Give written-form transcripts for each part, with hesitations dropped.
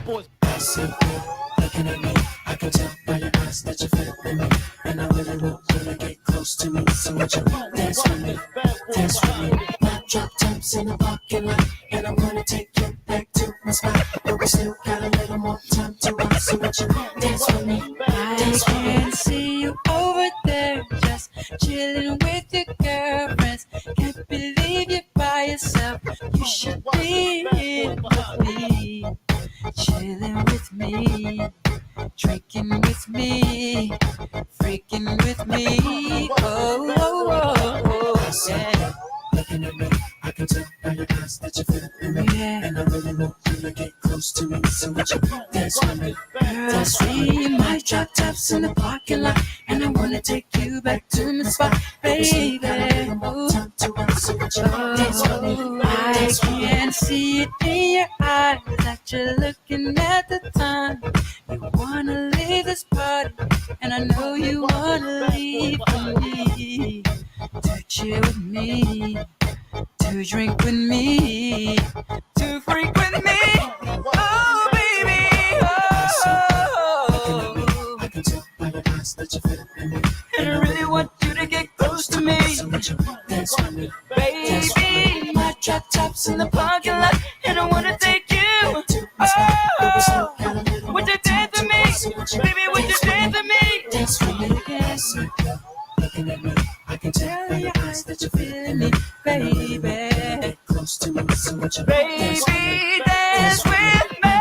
I said, looking at me, I can tell by your eyes that you're feeling me, and I really want you to get close to me. So would you dance with me, dance with me? My drop tops in the parking lot, and I'm gonna take you back to my spot, but we still got a little more time to rock. So would you dance with me, I dance with me? can see you over there, just chilling with your girlfriends. Can't believe you're by yourself. You should be here with me, chilling with me, drinking with me, freaking with me. Oh, oh, oh, oh, yeah. Looking at me, I can tell by your eyes that you're feeling me, Yeah. and I really want you to get close to me. So would you dance with me, Girl, I see my drop tops in the parking lot, and I wanna take you back to my spot, baby. Ooh. time to rock. So would you dance with me, Oh, I can see it in your eyes that you're looking at the time. You wanna leave this party, and I know you wanna leave with me. To chill with me, to drink with me, to freak with me. Oh, baby, oh. I can tell by your eyes that you're feeling me, And I really want you to get close to me. so would you dance with me, Baby, my drop tops in the parking lot, and I wanna take you. Oh, would you dance with me? Baby, would you dance with me? dance with me? Yes, Looking at me, I can tell tell your eyes that you're feeling me, baby. get close to me. So would you Baby, dance with me.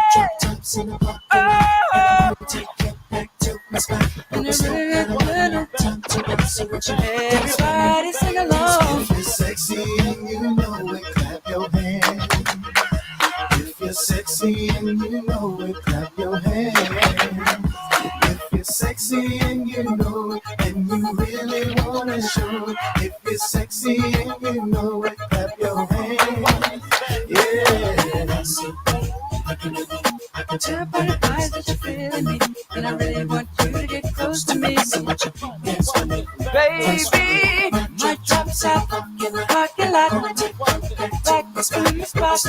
tops in the park, Oh, take it back to my spot. and I really wanna Time to rock. So would you everybody sing along. If you're sexy and you know it, clap your hands. If you're sexy and you know it, clap your hands. If you're sexy and you know it, and you really wanna show it. If you're sexy and you know it, clap your hands. Yeah. I can tell Tell by your eyes that you're feeling me, and I really want you to get close to me. so much dance with me. Baby, my drops out in the parking lot, back to the spot.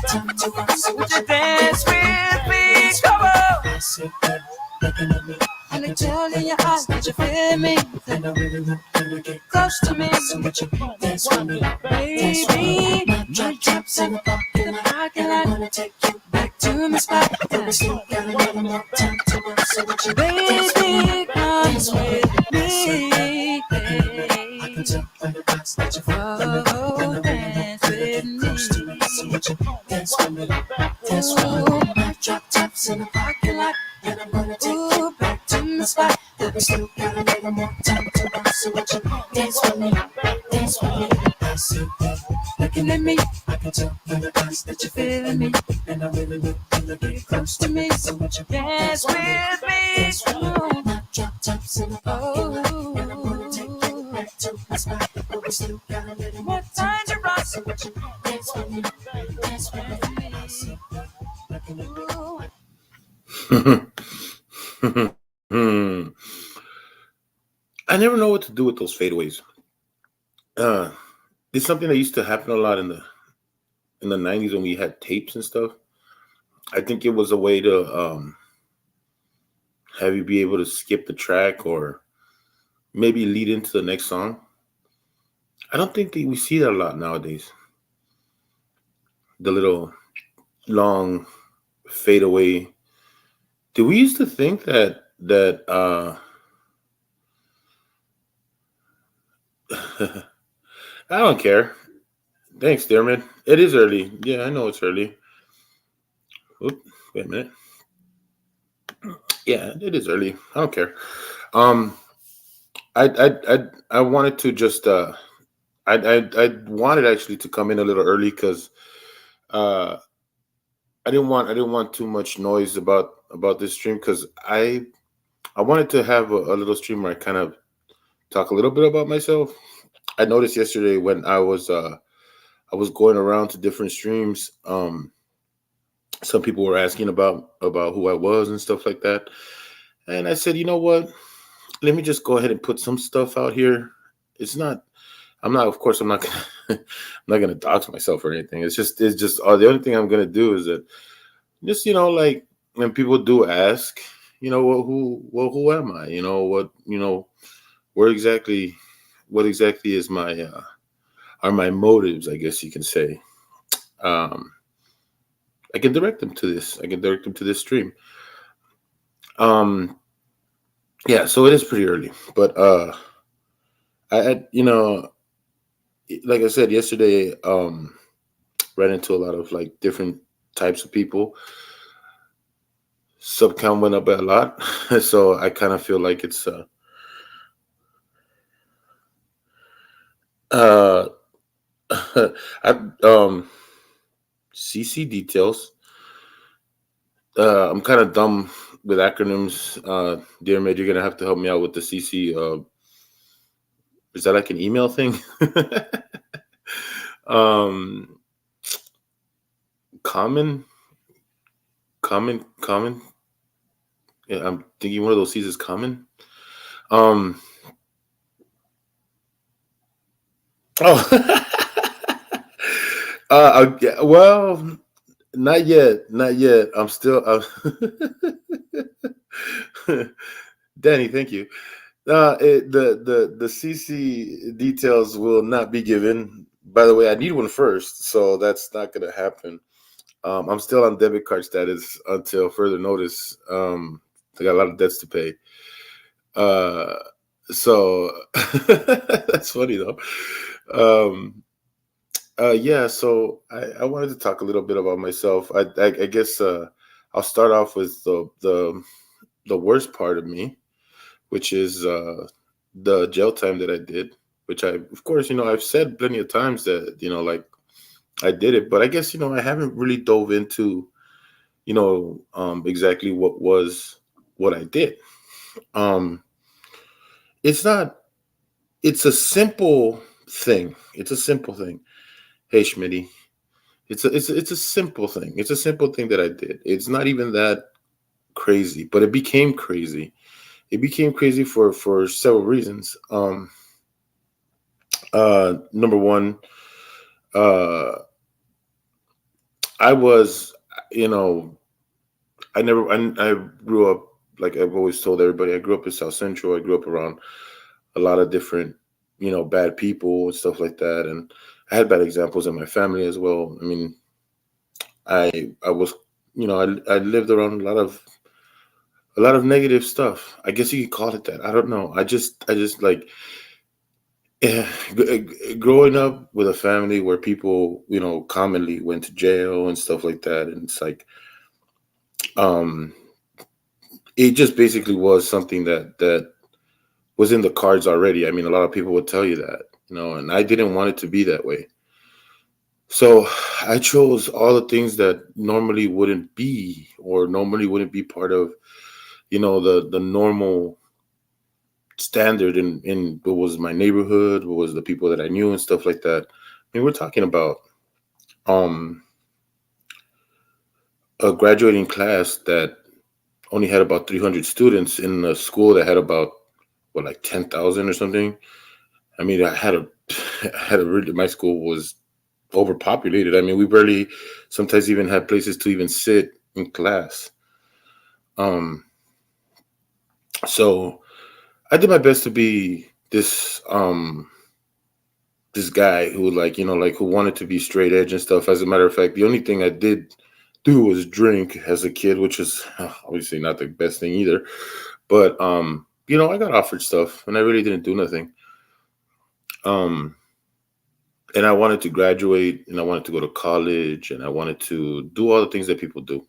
Time to rock. So Would you dance with me? Come on. sit back, looking at me, And I tell in your eyes that you feel me, and I really want you to get close to me. so much dance with me. Baby, my drops in the parking lot, Wanna take you back to my spot. we still got a little more time to rock. So much Baby, come with me. I can tell by your eyes that you're feeling me, Oh, dance with close to me. So me. much dance with me, dance with me. My drop tops in the parking lot, and I'm gonna take you back to my spot. We still got a little more time to rock. So much dance with me, dance with me. I see you Looking at me, I can tell by your eyes that you're feeling me, and I really want you to get close to me. So much dance with me. dance with me. My drop tops in the parking lot, and I'm gonna take you Oh, back to my spot. But we still got a little more what time to rock? so much dance with me, dance with me. I see you looking at me. I never know what to do with those fadeaways. Uh, it's something that used to happen a lot in the 90s when we had tapes and stuff. I think it was a way to have you be able to skip the track or maybe lead into the next song. I don't think that we see that a lot nowadays. The little long fadeaway. Do we used to think that I don't care. Thanks, Dermot. It is early. Yeah, I know it's early. Oop, wait a minute. Yeah, it is early. I don't care. Um, I wanted to just I wanted actually to come in a little early because uh I didn't want too much noise about this stream because I wanted to have a little stream where I kind of talk a little bit about myself. I noticed yesterday when I was going around to different streams. Some people were asking about who I was and stuff like that, and I said, you know what? Let me just go ahead and put some stuff out here. It's not. I'm not. Of course, I'm not. Gonna, I'm not gonna dox myself or anything. It's just. The only thing I'm gonna do is that just like when people do ask, who am I? Where exactly, what exactly is my are my motives? I guess you can say. Um, I can direct them to this. I can direct them to this stream. Um, yeah, so it is pretty early, but like I said yesterday, ran into a lot of like different types of people. Sub count went up a lot, so I kind of feel like it's uh I CC details. I'm kind of dumb with acronyms. Dear Maid, you're gonna have to help me out with the CC. Is that like an email thing? um, common, common. Yeah, I'm thinking one of those C's is common. Um, oh, yeah, well, not yet, not yet. I'm still. Danny, thank you. The CC details will not be given. By the way, I need one first, so that's not going to happen. I'm still on debit card status until further notice. I got a lot of debts to pay. Uh, so that's funny though. Um, yeah, so I wanted to talk a little bit about myself. I guess I'll start off with the worst part of me, which is the jail time that I did. Which I, of course, I've said plenty of times that like I did it, but I guess I haven't really dove into exactly what I did. Um, it's not. It's a simple thing. It's a simple thing. Hey, Schmitty. It's a simple thing. It's a simple thing that I did. It's not even that crazy, but it became crazy. It became crazy for several reasons. Number one, uh, I was, you know, I grew up like I've always told everybody. I grew up in South Central. I grew up around a lot of different, bad people and stuff like that, and I had bad examples in my family as well. I mean, I was, I lived around a lot of negative stuff. I guess you could call it that. I don't know. I just like yeah, growing up with a family where people, commonly went to jail and stuff like that, and it's like, um, it just basically was something that was in the cards already. I mean, a lot of people would tell you that, and I didn't want it to be that way. So I chose all the things that normally wouldn't be, or normally wouldn't be part of, the normal standard in what was my neighborhood, what was the people that I knew and stuff like that. I mean, we're talking about um a graduating class that only had about 300 students in a school that had about what, like 10,000 or something. I mean, I had a I had a really, my school was overpopulated. I mean, we barely sometimes even had places to even sit in class. Um, so I did my best to be this guy who, like, like, who wanted to be straight edge and stuff. As a matter of fact, the only thing I did do was drink as a kid, which is obviously not the best thing either. But I got offered stuff and I really didn't do nothing. Um, and I wanted to graduate and I wanted to go to college and I wanted to do all the things that people do.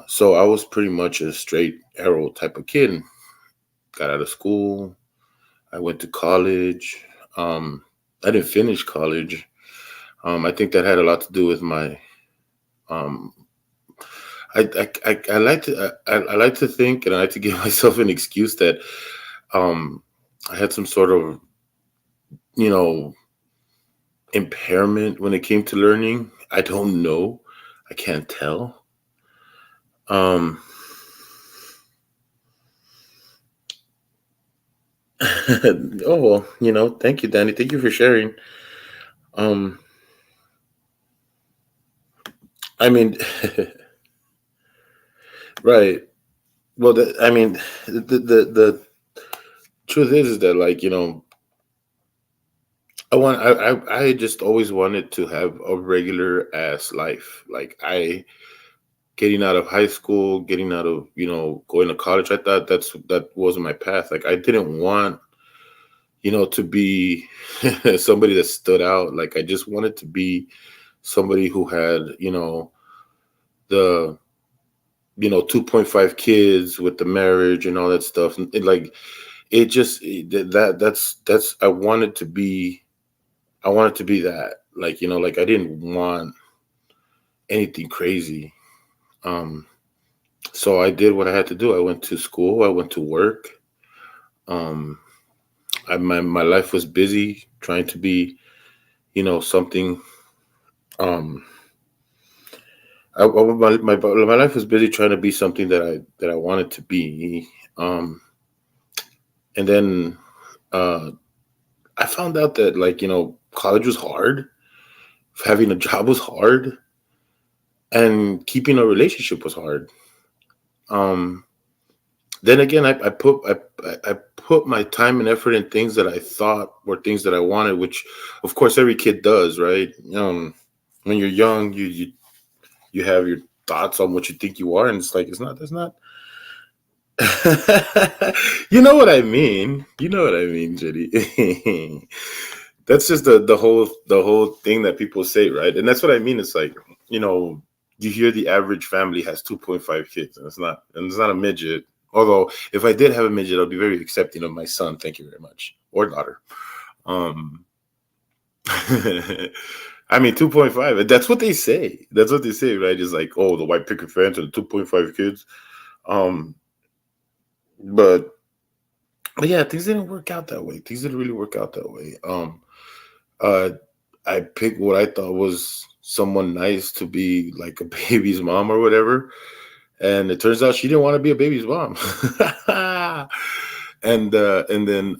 So I was pretty much a straight arrow type of kid. Got out of school. I went to college. I didn't finish college. I think that had a lot to do with my. Um, I like to I like to think and I like to give myself an excuse that um, I had some sort of you know impairment when it came to learning. I don't know. I can't tell. Um, oh well, thank you, Danny. Thank you for sharing. Um, I mean, right. Well, I mean, the truth is that, like, I just always wanted to have a regular ass life. Like, I getting out of high school, getting out of, going to college. I thought that wasn't my path. Like, I didn't want, to be somebody that stood out. Like, I just wanted to be somebody who had, the 2.5 kids with the marriage and all that stuff. And like, it just that's I wanted to be that. Like, like, I didn't want anything crazy. Um, so I did what I had to do. I went to school, I went to work. Um, my life was busy trying to be, something. Um, my life was busy trying to be something that I wanted to be. Um, and then I found out that, like, college was hard, having a job was hard, and keeping a relationship was hard. Um, then again, I put my time and effort in things that I thought were things that I wanted, which, of course, every kid does, right? When you're young, you have your thoughts on what you think you are, and it's like, it's not. That's not. You know what I mean? You know what I mean, Jenny. That's just the whole thing that people say, right? And that's what I mean. It's like, you know, you hear the average family has 2.5 kids, and it's not a midget. Although, if I did have a midget, I'd be very accepting of my son. Thank you very much, or daughter. Um, I mean, 2.5. That's what they say. That's what they say, right? It's like, oh, the white picket fence and the 2.5 kids. Um, but But yeah, things didn't work out that way. Things didn't really work out that way. Uh, I picked what I thought was someone nice to be like a baby's mom or whatever, and it turns out she didn't want to be a baby's mom. And then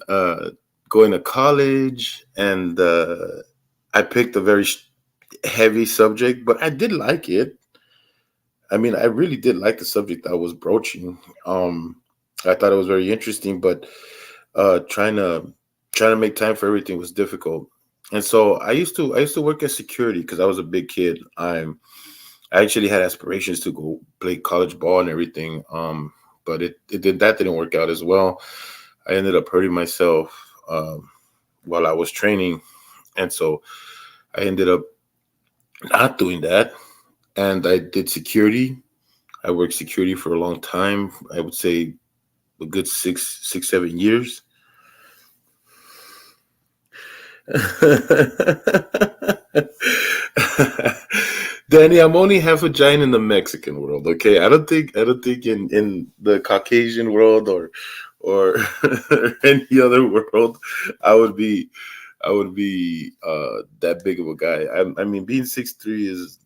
going to college, and I picked a very heavy subject, but I did like it. I mean, I really did like the subject I was broaching. I thought it was very interesting, but trying to make time for everything was difficult. And so I used to work as security because I was a big kid. I actually had aspirations to go play college ball and everything. But that didn't work out as well. I ended up hurting myself while I was training, and so I ended up not doing that. And I did security. I worked security for a long time. I would say a good 7 years. Danny, I'm only half a giant in the Mexican world. Okay, I don't think in the Caucasian world or any other world I would be that big of a guy. I mean, being 6'3" is,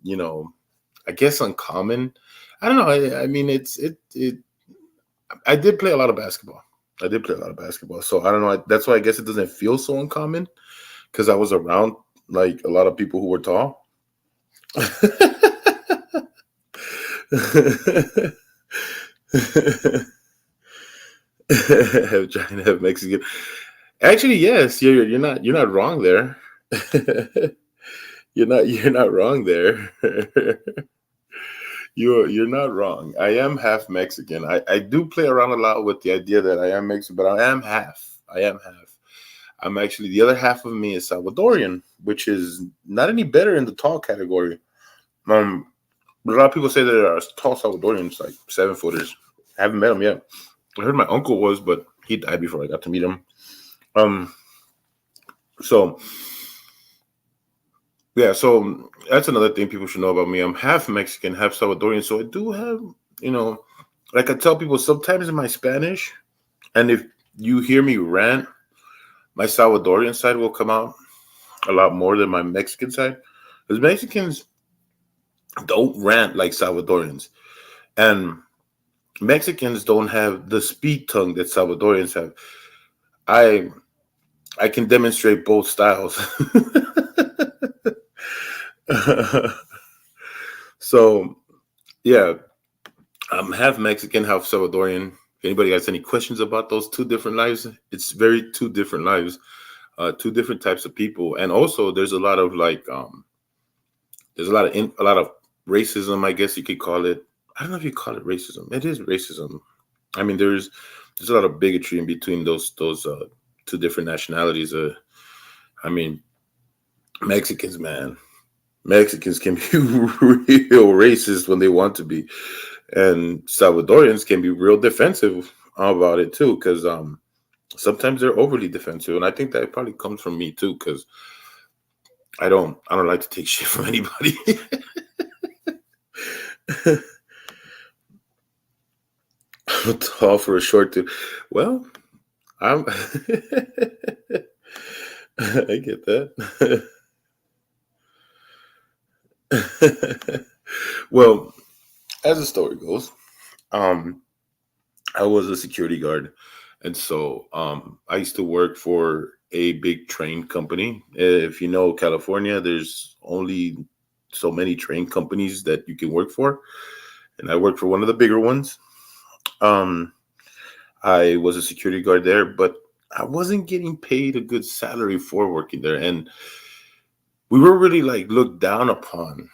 I guess, uncommon. I don't know. I mean, I did play a lot of basketball. I did play a lot of basketball, so I don't know. That's why I guess it doesn't feel so uncommon because I was around like a lot of people who were tall. Have China, have Mexican. Actually, yes, you're not wrong there. You're not wrong there. You're not wrong. I am half Mexican. I do play around a lot with the idea that I am Mexican, but I am half. I am half. I'm actually, the other half of me is Salvadorian, which is not any better in the tall category. But a lot of people say that there are tall Salvadorians, like 7 footers. I haven't met them yet. I heard my uncle was, but he died before I got to meet him. Um, so yeah, so that's another thing people should know about me. I'm half Mexican, half Salvadorian, so I do have, you know, like I tell people sometimes in my Spanish, and if you hear me rant, my Salvadorian side will come out a lot more than my Mexican side. Because Mexicans don't rant like Salvadorians, and Mexicans don't have the speed tongue that Salvadorians have. I I can demonstrate both styles. So yeah, I'm half Mexican, half Salvadorian. If anybody has any questions about those two different lives, it's very two different lives, two different types of people, and also there's a lot of there's a lot of racism, I guess you could call it. I don't know if you call it racism. It is racism. I mean, there's a lot of bigotry in between those two different nationalities. I mean, Mexicans, man, Mexicans can be real racist when they want to be, and Salvadorians can be real defensive about it too, because sometimes they're overly defensive, and I think that probably comes from me too, because I don't like to take shit from anybody. I'm tall for a short dude. Well, I'm. I get that. Well, as the story goes, um, I was a security guard, and so I used to work for a big train company. If you know California, there's only so many train companies that you can work for, and I worked for one of the bigger ones. Um, I was a security guard there, but I wasn't getting paid a good salary for working there, and we were really like looked down upon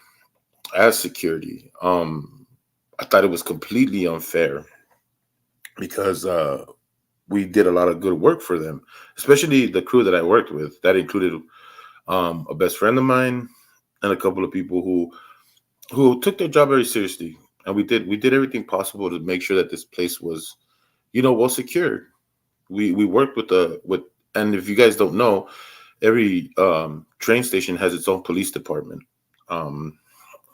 as security. I thought it was completely unfair because we did a lot of good work for them, especially the crew that I worked with. That included a best friend of mine and a couple of people who took their job very seriously, and we did everything possible to make sure that this place was, well secured. We worked with and if you guys don't know, every train station has its own police department. Um,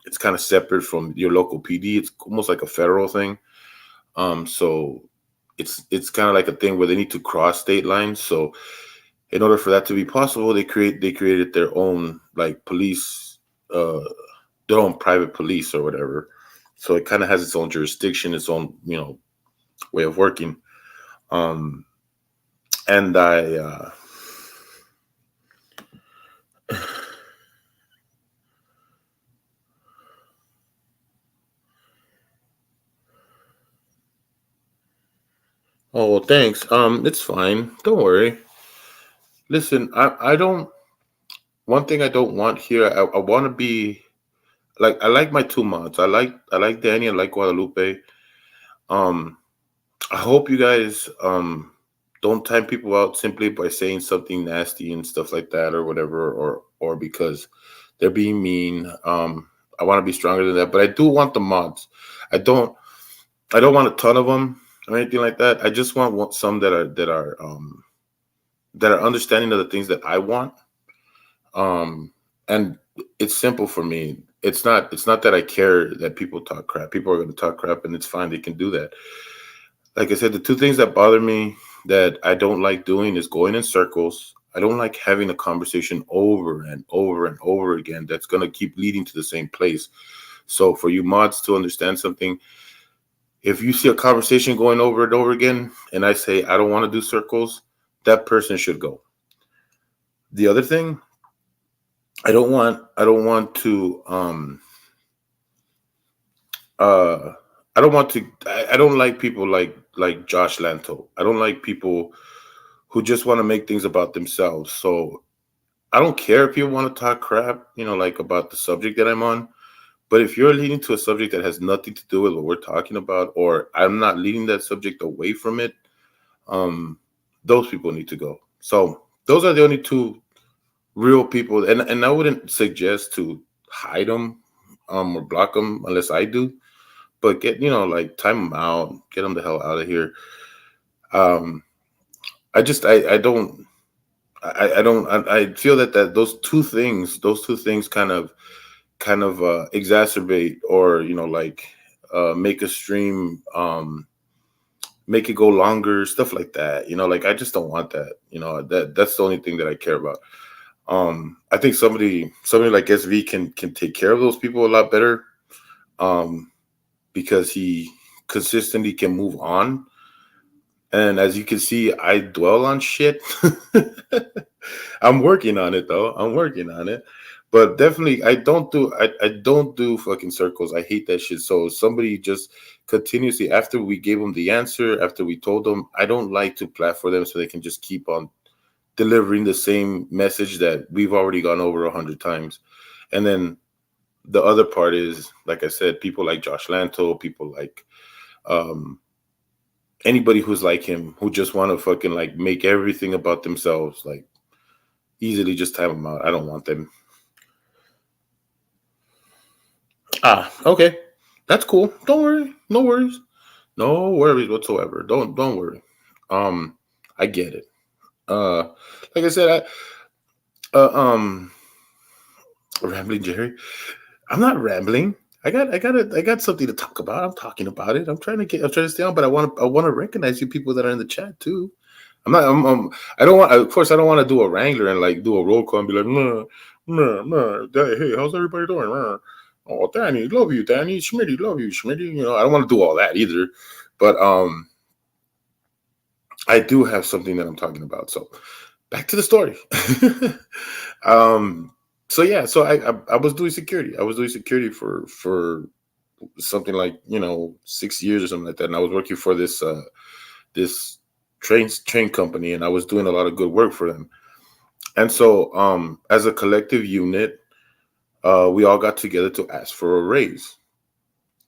it's kind of separate from your local PD. It's almost like a federal thing. So it's kind of like a thing where they need to cross state lines. So in order for that to be possible, they created their own like police, uh, their own private police or whatever. So it kind of has its own jurisdiction, its own way of working. Um, and oh well, thanks. It's fine. Don't worry. Listen, I don't. One thing I don't want here. I want to be like I like my two mods. I like Danny. I like Guadalupe. Um, I hope you guys don't time people out simply by saying something nasty and stuff like that or whatever, or because they're being mean. I want to be stronger than that, but I do want the mods. I don't. I don't want a ton of them or anything like that. I just want some that are understanding of the things that I want. And it's simple for me. It's not that I care that people talk crap. People are going to talk crap, and it's fine. They can do that. Like I said, the two things that bother me that I don't like doing is going in circles. I don't like having a conversation over and over and over again that's going to keep leading to the same place. So for you mods to understand something, if you see a conversation going over and over again, and I say I don't want to do circles, that person should go. The other thing, I don't want to uh I don't like people like Josh Lanto. I don't like people who just want to make things about themselves. So I don't care if you want to talk crap, like about the subject that I'm on. But if you're leading to a subject that has nothing to do with what we're talking about, or I'm not leading that subject away from it, um, those people need to go. So those are the only two real people, and I wouldn't suggest to hide them or block them unless I do. But get like time them out, get them the hell out of here. Um, I just I don't I don't I feel that those two things kind of exacerbate or like make a stream make it go longer, stuff like that. Like I just don't want that. That's the only thing that I care about. I think somebody like SV can take care of those people a lot better, um because he consistently can move on. And as you can see, I dwell on shit. I'm working on it though. I'm working on it. But definitely, I don't do fucking circles. I hate that shit. So somebody just continuously, after we gave them the answer, after we told them, I don't like to plot for them so they can just keep on delivering the same message that we've already gone over 100 times. And then the other part is, like I said, people like Josh Lanto, people like um anybody who's like him, who just want to fucking like make everything about themselves, like easily just time them out. I don't want them. Ah, okay. That's cool. Don't worry. No worries. No worries whatsoever. Don't worry. Um, I get it. Uh, like I said, I rambling Jerry. I'm not rambling. I got something to talk about. I'm talking about it. I'm trying to stay on, but I want to recognize you people that are in the chat too. I'm not. I don't want. Of course, I don't want to do a wrangler and like do a roll call and be like, nah, nah, nah. Hey, how's everybody doing? Nah. Oh, Danny, love you, Danny. Schmitty, love you, Schmitty. You know, I don't want to do all that either, but I do have something that I'm talking about. So back to the story. um, so yeah, so I was doing security. I was doing security for something like 6 years or something like that, and I was working for this train company, and I was doing a lot of good work for them. And so as a collective unit, we all got together to ask for a raise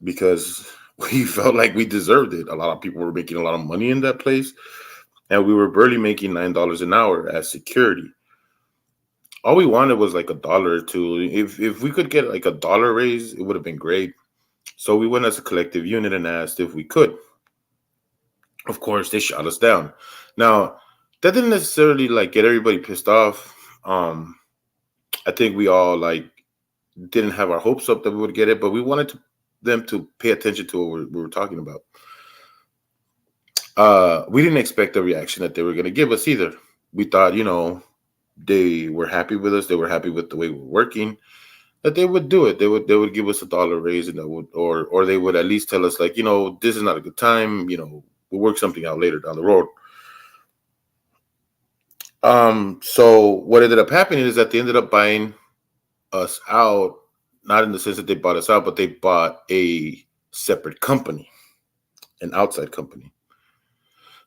because we felt like we deserved it. A lot of people were making a lot of money in that place, and we were barely making $9 an hour as security. All we wanted was like $1 or two. If we could get like $1 raise, it would have been great. So we went as a collective unit and asked if we could. Of course, they shot us down. Now, that didn't necessarily like get everybody pissed off. I think we all like didn't have our hopes up that we would get it, but we wanted them to pay attention to what we were talking about. We didn't expect the reaction that they were going to give us either. We thought, they were happy with us. They were happy with the way we were working. That they would do it. They would give us $1 raise, and or they would at least tell us like, this is not a good time. We'll work something out later down the road. So what ended up happening is that they ended up buying us out, not in the sense that they bought us out, but they bought a separate company, an outside company.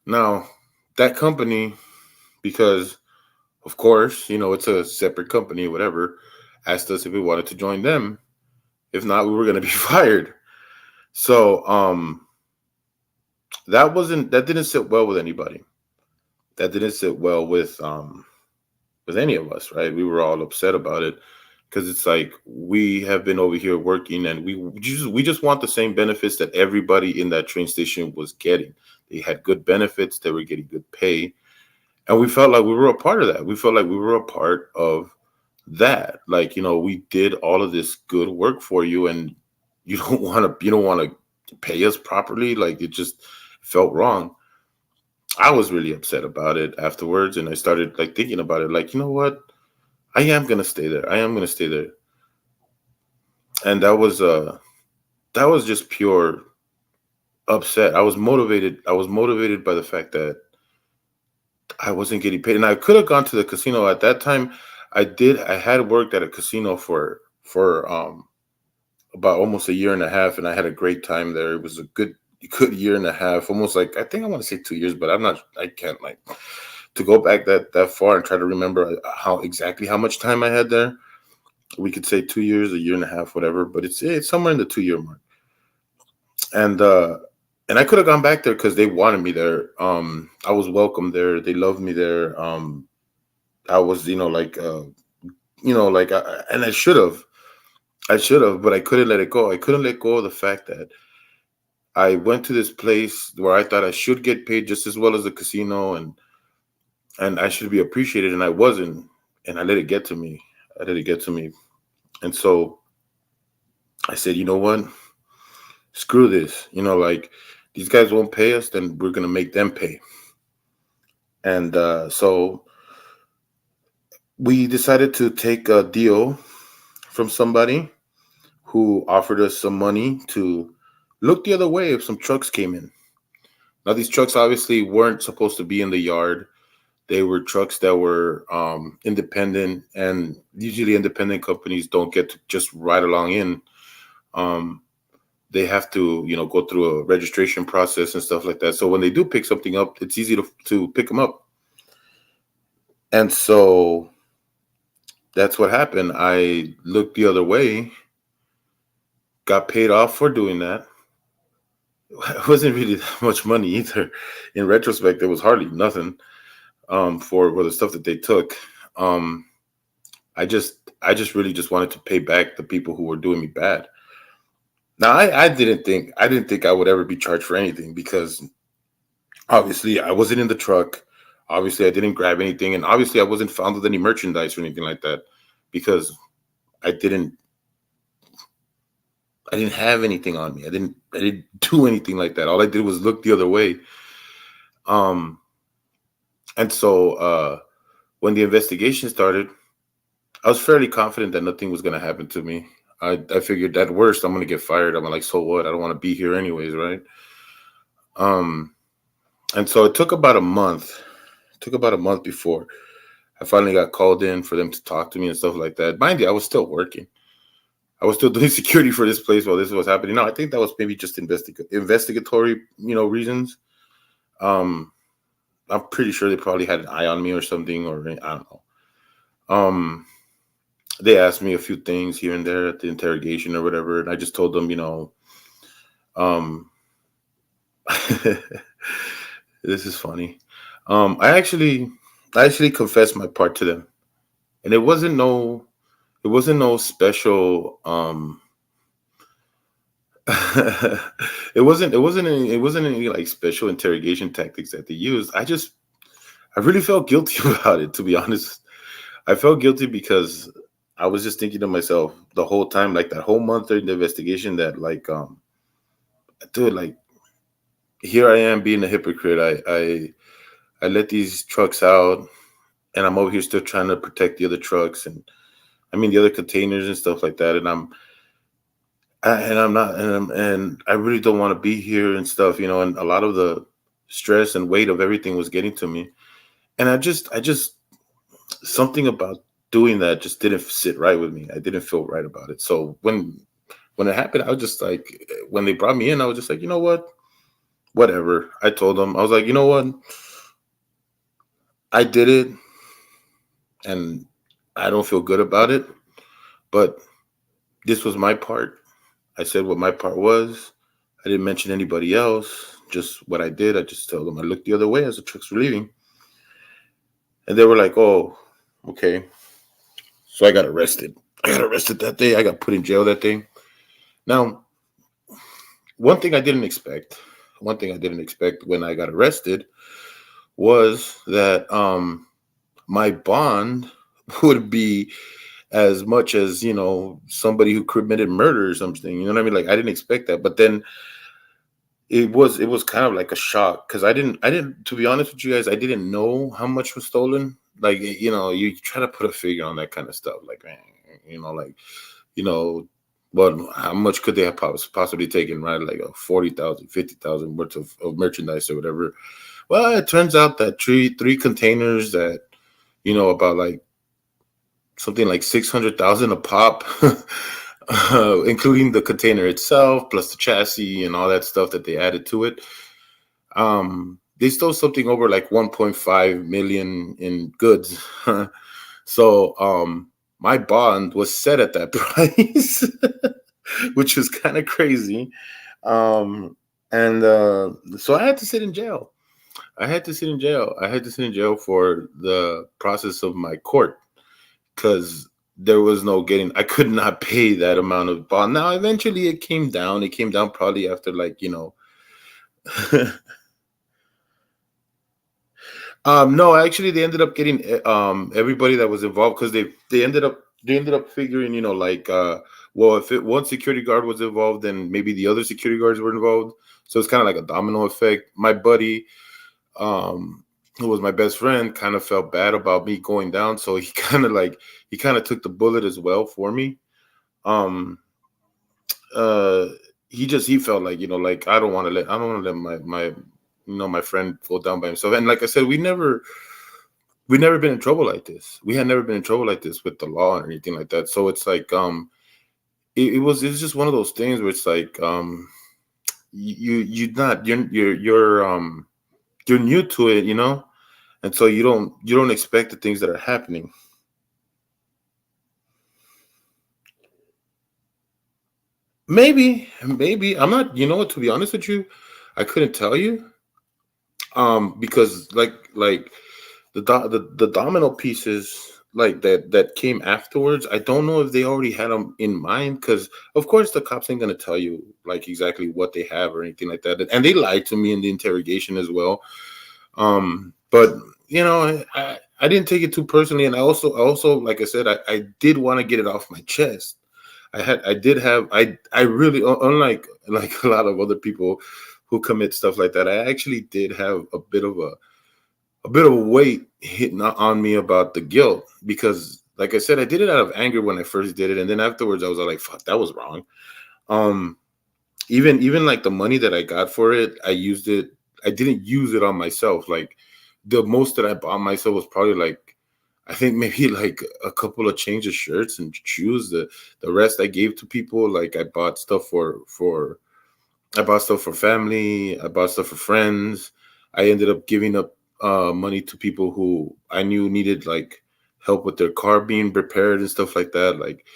Now, that company, because of course, it's a separate company, whatever, asked us if we wanted to join them. If not, we were going to be fired. So that didn't sit well with anybody. That didn't sit well with any of us, right? We were all upset about it because it's like we have been over here working, and we just want the same benefits that everybody in that train station was getting. They had good benefits. They were getting good pay. And we felt like we were a part of that. We felt like we were a part of that. Like, we did all of this good work for you, and you don't want to pay us properly. Like, it just felt wrong. I was really upset about it afterwards, and I started like thinking about it. Like, you know what? I am gonna stay there. I am gonna stay there. And that was just pure upset. I was motivated. I was motivated by the fact that I wasn't getting paid, and I could have gone to the casino at that time. I had worked at a casino for about almost a year and a half, and I had a great time there. It was a good year and a half, almost like, I think I want to say 2 years, but I can't like to go back that far and try to remember how much time I had there. We could say 2 years, a year and a half, whatever, but it's somewhere in the 2 year mark. And I could have gone back there because they wanted me there. I was welcome there. They loved me there. I was, and I should have, but I couldn't let it go. I couldn't let go of the fact that I went to this place where I thought I should get paid just as well as the casino, and I should be appreciated, and I wasn't, and I let it get to me. And so I said, you know what? Screw this. Like, these guys won't pay us, then we're gonna make them pay. And so we decided to take a deal from somebody who offered us some money to look the other way if some trucks came in. Now, these trucks obviously weren't supposed to be in the yard. They were trucks that were independent, and usually independent companies don't get to just ride along in. Um, they have to, go through a registration process and stuff like that. So when they do pick something up, it's easy to pick them up. And so that's what happened. I looked the other way, got paid off for doing that. It wasn't really that much money either. In retrospect, it was hardly nothing for the stuff that they took. Um, I just really just wanted to pay back the people who were doing me bad. Now I didn't think I would ever be charged for anything because obviously I wasn't in the truck. Obviously I didn't grab anything, and obviously I wasn't found with any merchandise or anything like that because I didn't I didn't have anything on me. I didn't do anything like that. All I did was look the other way. Um and so when the investigation started, I was fairly confident that nothing was going to happen to me. I figured at worst I'm going to get fired. I'm like, so what? I don't want to be here anyways, right? Um, and so it took about a month. It took about a month before I finally got called in for them to talk to me and stuff like that. Mind you, I was still working. I was still doing security for this place while this was happening. No, I think that was maybe just investigatory, reasons. Um, I'm pretty sure they probably had an eye on me or something, or I don't know. Um, they asked me a few things here and there at the interrogation or whatever, and I just told them, um, this is funny. I actually confessed my part to them, and it wasn't no special. It wasn't any like special interrogation tactics that they used. I really felt guilty about it, to be honest. I felt guilty because I was just thinking to myself the whole time, like that whole month during the investigation, that like, dude, like here I am being a hypocrite. I let these trucks out, and I'm over here still trying to protect the other trucks, and I mean the other containers and stuff like that. And I'm not, and I really don't want to be here and stuff, And a lot of the stress and weight of everything was getting to me, and I just something about doing that just didn't sit right with me. I didn't feel right about it. So when it happened, I was just like, when they brought me in, I was just like, you know what, whatever. I told them, I was like, you know what, I did it, and I don't feel good about it, but this was my part. I said what my part was. I didn't mention anybody else. Just what I did. I just told them I looked the other way as the trucks were leaving, and they were like, "Oh, okay." So I got arrested. I got arrested that day. I got put in jail that day. Now, one thing I didn't expect. One thing I didn't expect when I got arrested was that my bond would be as much as somebody who committed murder or something. You know what I mean? Like I didn't expect that, but then it was kind of like a shock because I didn't, to be honest with you guys, I didn't know how much was stolen. Like you try to put a figure on that kind of stuff, like man, like you know what, how much could they have possibly taken, right? Like a 40,000, 50,000 worth of merchandise or whatever. Well, it turns out that three containers that about like something like 600,000 a pop, including the container itself, plus the chassis and all that stuff that they added to it. They stole something over like 1.5 million in goods. So my bond was set at that price, which was kind of crazy. And so I had to sit in jail. I had to sit in jail. I had to sit in jail for the process of my court because there was no getting. I could not pay that amount of bond. Now, eventually, it came down. It came down probably after like no, actually, they ended up getting everybody that was involved because they ended up figuring, like well, if one security guard was involved, then maybe the other security guards were involved. So it's kind of like a domino effect. My buddy, who was my best friend, kind of felt bad about me going down, so he kind of took the bullet as well for me. Um, uh, he felt like like I don't want to let my friend go down by himself. And like I said, we never we never been in trouble like this. We had never been in trouble like this with the law or anything like that. So it's like it's just one of those things where it's like you not you're new to it, you know, and so you don't expect the things that are happening. Maybe I'm not. You know what? To be honest with you, I couldn't tell you. Because like the domino pieces like that came afterwards. I don't know if they already had them in mind. Because of course the cops ain't gonna tell you like exactly what they have or anything like that. And they lied to me in the interrogation as well. But you know, I didn't take it too personally, and I also like I said, I did want to get it off my chest. I did have I really unlike a lot of other people who commit stuff like that. I actually did have a bit of a weight hitting on me about the guilt because, like I said, I did it out of anger when I first did it, and then afterwards I was like, "Fuck, that was wrong." Um, even like the money that I got for it, I used it. I didn't use it on myself. Like the most that I bought myself was probably like I think maybe like a couple of change of shirts and shoes. The rest I gave to people. Like I bought stuff for family. I bought stuff for friends. I ended up giving up money to people who I knew needed like help with their car being repaired and stuff like that. Like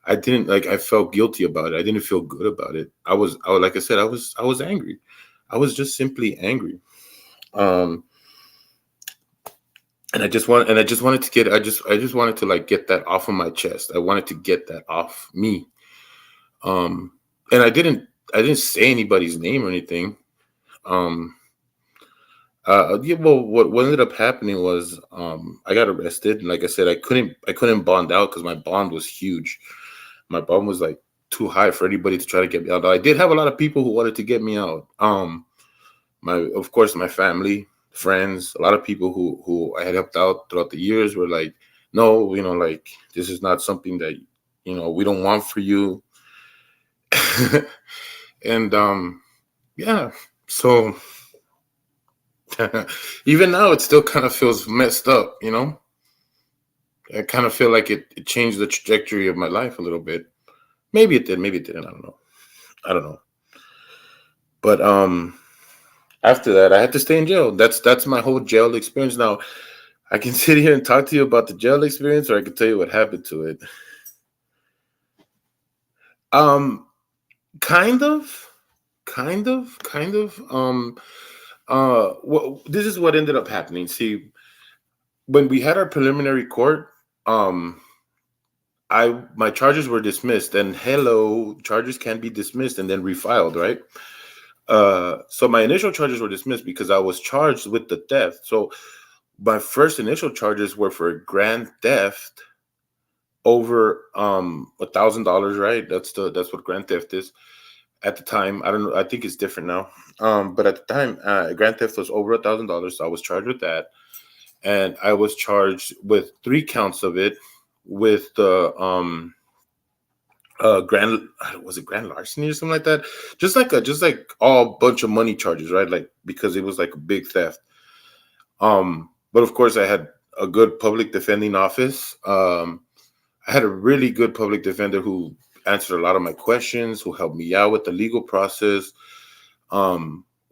I didn't like I felt guilty about it. I didn't feel good about it. Like I said, I was angry. I was just simply angry. Um and I just wanted to get I just wanted to like get that off of my chest. I wanted to get that off me. Um and I didn't say anybody's name or anything. Um yeah, well, what ended up happening was I got arrested, and like I said, I couldn't bond out because my bond was huge. My bond was like too high for anybody to try to get me out. I did have a lot of people who wanted to get me out. My of course my family, friends, a lot of people who I had helped out throughout the years were like, no, like this is not something that we don't want for you. And yeah, so even now it still kind of feels messed up. I kind of feel like it changed the trajectory of my life a little bit. Maybe it did, maybe it didn't. I don't know. But after that, I had to stay in jail. That's my whole jail experience. Now, I can sit here and talk to you about the jail experience, or I can tell you what happened to it. Um, kind of, kind of. Well, this is what ended up happening. See, when we had our preliminary court, um, my charges were dismissed, and hello, charges can be dismissed and then refiled, right? So my initial charges were dismissed because I was charged with the theft. So my first initial charges were for grand theft over $1,000, right? That's what grand theft is. At the time, I don't know, I think it's different now. But at the time, grand theft was over $1,000. So I was charged with that. And I was charged with 3 counts of it with the grand was it grand larceny or something like that, just like all bunch of money charges, right? Like because it was like a big theft. But of course I had a good public defending office. I had a really good public defender who answered a lot of my questions, who helped me out with the legal process. A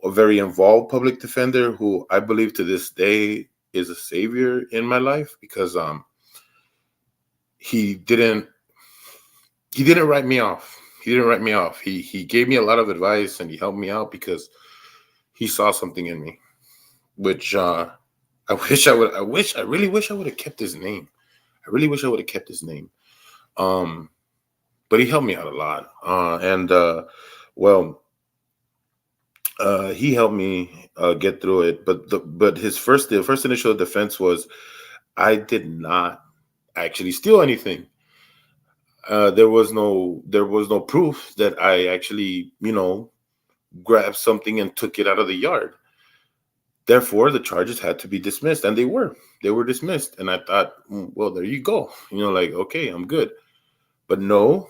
very involved public defender who I believe to this day is a savior in my life because he didn't he didn't write me off. He didn't write me off. He gave me a lot of advice and he helped me out because he saw something in me, which I really wish I would have kept his name. I really wish I would have kept his name. Um, but he helped me out a lot. And well, he helped me get through it. But the first initial defense was I did not actually steal anything. There was no proof that I actually grabbed something and took it out of the yard. Therefore, the charges had to be dismissed, and they were dismissed. And I thought, well, there you go. Like, okay, I'm good. But no,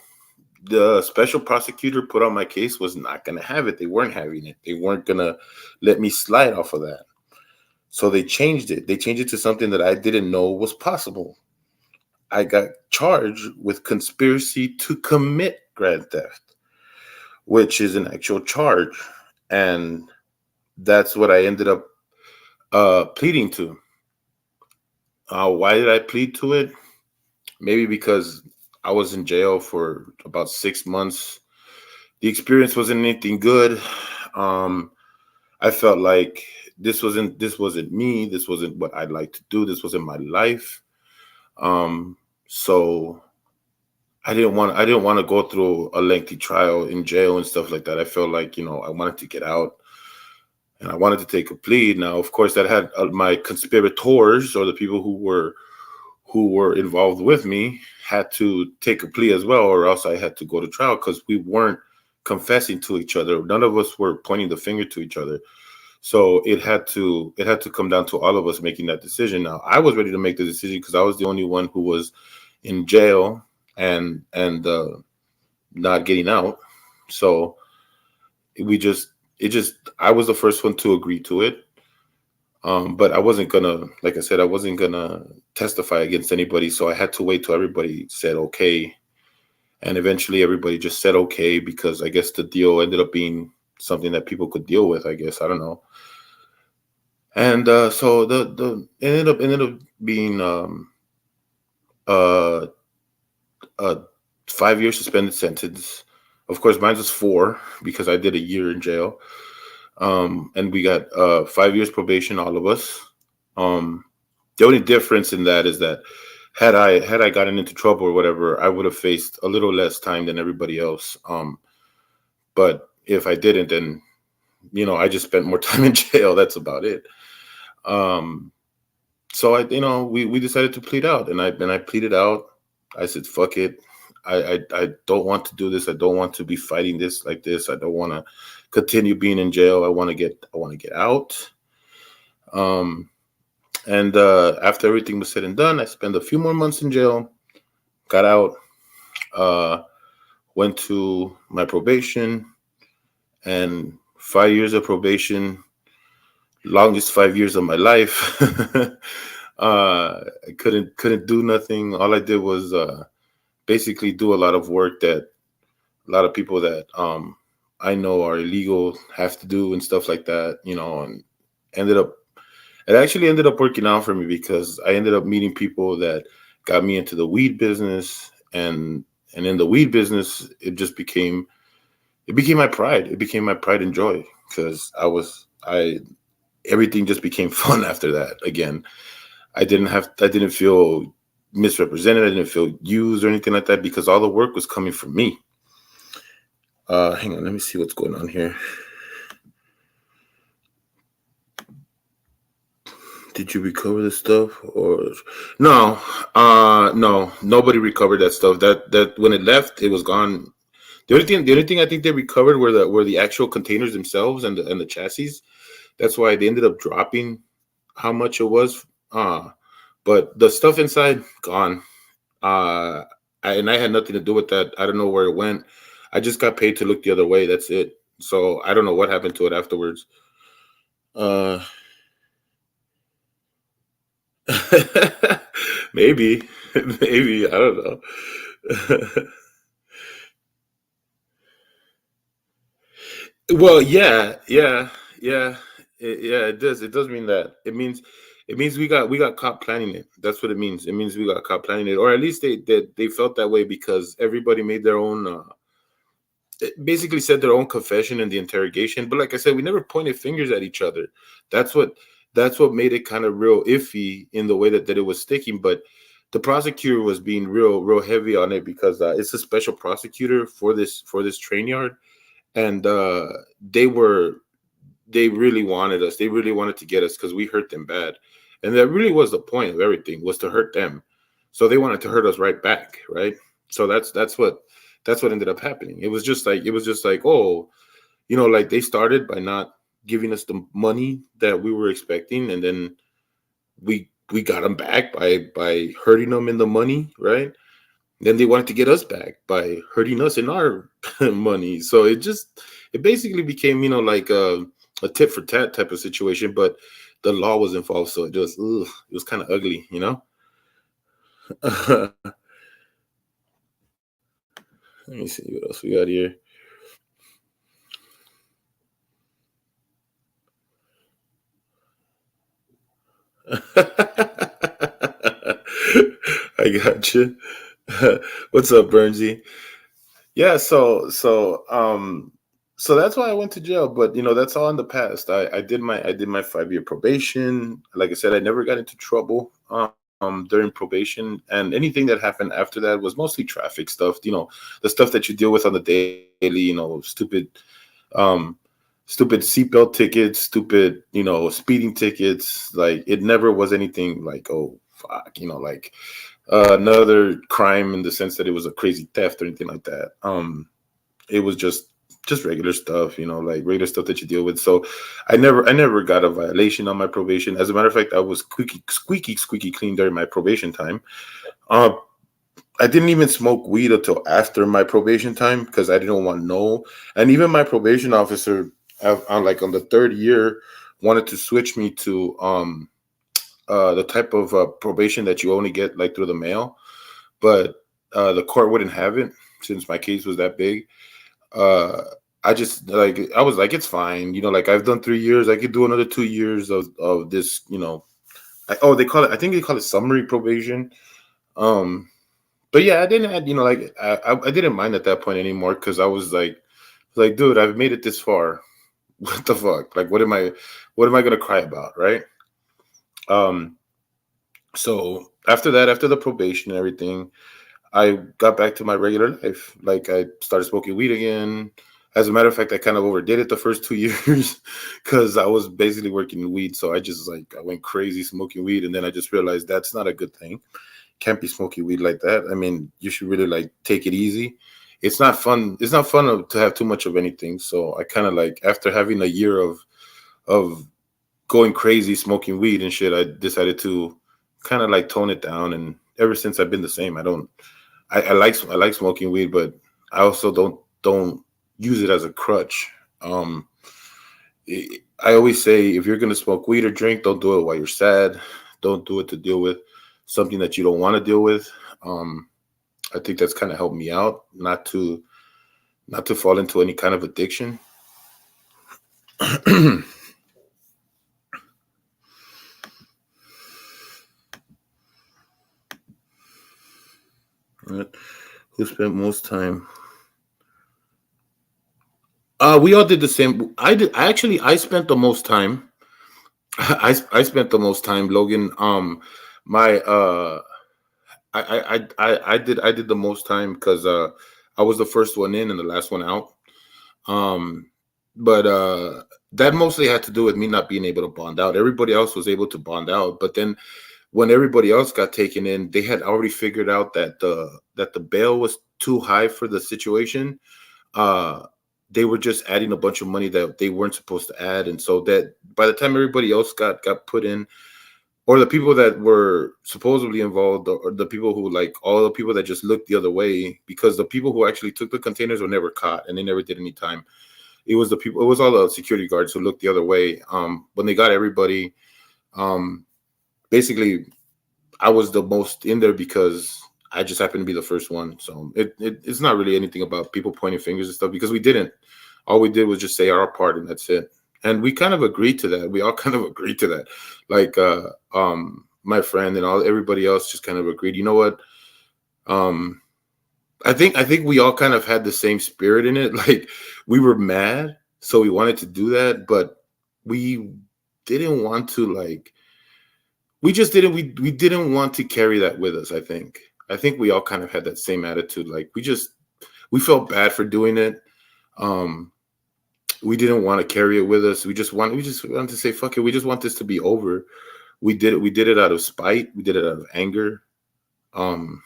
the special prosecutor put on my case was not going to have it. They weren't having it. They weren't going to let me slide off of that. So they changed it. They changed it to something that I didn't know was possible. I got charged with conspiracy to commit grand theft, which is an actual charge. And that's what I ended up pleading to. Why did I plead to it? Maybe because I was in jail for about 6 months. The experience wasn't anything good. Um, I felt like this wasn't me. This wasn't what I'd like to do. This wasn't my life. So I didn't want to go through a lengthy trial in jail and stuff like that. I felt like, I wanted to get out and I wanted to take a plea. Now, of course, that had my conspirators, or the people who were involved with me, had to take a plea as well, or else I had to go to trial, because we weren't confessing to each other. None of us were pointing the finger to each other. So it had to come down to all of us making that decision. Now, I was ready to make the decision because I was the only one who was in jail and not getting out. So I was the first one to agree to it. But I wasn't gonna, like I said, I wasn't gonna testify against anybody. So I had to wait till everybody said okay. And eventually everybody just said okay, because I guess the deal ended up being something that people could deal with, I guess. I don't know. And so the ended up being uh, a 5-year suspended sentence. Of course, mine was 4 because I did a year in jail. And we got 5 years probation, all of us. The only difference in that is that had I gotten into trouble or whatever, I would have faced a little less time than everybody else. But if I didn't, then I just spent more time in jail. That's about it. So we decided to plead out, and I pleaded out. I said, fuck it. I don't want to do this. I don't want to be fighting this like this. I don't want to continue being in jail. I want to get out. And after everything was said and done, I spent a few more months in jail, got out, went to my probation, and 5 years of probation, longest 5 years of my life. I couldn't do nothing. All I did was basically do a lot of work that a lot of people that I know are illegal have to do and stuff like that, and it actually ended up working out for me, because I ended up meeting people that got me into the weed business, and in the weed business, it became my pride. It became my pride and joy, because everything just became fun after that. Again, I didn't feel misrepresented. I didn't feel used or anything like that, because all the work was coming from me. Hang on, let me see what's going on here. Did you recover the stuff or no? No, nobody recovered that stuff. That when it left, it was gone. The only thing I think they recovered were the actual containers themselves and the chassis. That's why they ended up dropping how much it was. But the stuff inside gone. And I had nothing to do with that. I don't know where it went. I just got paid to look the other way. That's it. So I don't know what happened to it afterwards. Maybe, maybe, I don't know. Well, yeah. Yeah, it does. It does mean that. It means we got caught planning it. That's what it means. It means we got caught planning it, or at least they felt that way, because everybody made their own. Basically said their own confession in the interrogation. But like I said, we never pointed fingers at each other. That's what made it kind of real iffy in the way that it was sticking. But the prosecutor was being real heavy on it, because it's a special prosecutor for this train yard, and they really wanted us. They really wanted to get us, because we hurt them bad, and that really was the point of everything, was to hurt them. So they wanted to hurt us right back, right? So that's what ended up happening. It was just like, oh, like they started by not giving us the money that we were expecting, and then we got them back by hurting them in the money, right? Then they wanted to get us back by hurting us in our money. So it basically became like a tit for tat type of situation. But the law was involved, so it was kind of ugly, you know. Let me see what else we got here. I got you. What's up, Bernsey? Yeah, so that's why I went to jail. But that's all in the past. I did my 5 year probation. Like I said, I never got into trouble during probation, and anything that happened after that was mostly traffic stuff. The stuff that you deal with on the daily. Um, stupid seatbelt tickets, stupid speeding tickets. Like it never was anything like, oh fuck, like another crime in the sense that it was a crazy theft or anything like that. It was just regular stuff, like regular stuff that you deal with. So I never got a violation on my probation. As a matter of fact, I was squeaky clean during my probation time. Uh, I didn't even smoke weed until after my probation time because I didn't want no. And even my probation officer, like on the third year, wanted to switch me to the type of probation that you only get like through the mail, but the court wouldn't have it since my case was that big. Uh, I was like, it's fine, like I've done 3 years, I could do another 2 years of this, I think they call it summary probation. Um, but yeah, I didn't, like I didn't mind at that point anymore because I was like, dude, I've made it this far. What the fuck? Like, what am I gonna cry about, right? Um, so after that, after the probation and everything, I got back to my regular life. Like I started smoking weed again. As a matter of fact, I kind of overdid it the first 2 years because I was basically working in weed. So I went crazy smoking weed, and then I just realized that's not a good thing. Can't be smoking weed like that. I mean, you should really like take it easy. It's not fun. It's not fun to have too much of anything. So I kind of like after having a year of going crazy smoking weed and shit, I decided to kind of like tone it down. And ever since I've been the same. I like smoking weed, but I also don't use it as a crutch. Um, I always say if you're gonna smoke weed or drink, don't do it while you're sad. Don't do it to deal with something that you don't want to deal with. Um, I think that's kind of helped me out not to fall into any kind of addiction. Right. Who spent most time? We all did the same. I did. I spent the most time. I spent the most time, Logan. My I did the most time because I was the first one in and the last one out. Um, but that mostly had to do with me not being able to bond out. Everybody else was able to bond out, but then when everybody else got taken in, they had already figured out that the bail was too high for the situation. Uh, they were just adding a bunch of money that they weren't supposed to add, and so that by the time everybody else got put in, or the people that were supposedly involved, or the people who like all the people that just looked the other way, because the people who actually took the containers were never caught and they never did any time. It was all the security guards who looked the other way. When they got everybody, um, basically, I was the most in there because I just happened to be the first one. So it's not really anything about people pointing fingers and stuff because we didn't. All we did was just say our part and that's it. And we kind of agreed to that. We all kind of agreed to that. Like my friend and everybody else just kind of agreed. You know what? Um, I think we all kind of had the same spirit in it. Like we were mad, so we wanted to do that, but we didn't want to like we just didn't we didn't want to carry that with us. I think we all kind of had that same attitude. Like we felt bad for doing it. Um, we didn't want to carry it with us. We just wanted to say fuck it. We just want this to be over. We did it out of spite. We did it out of anger. Um,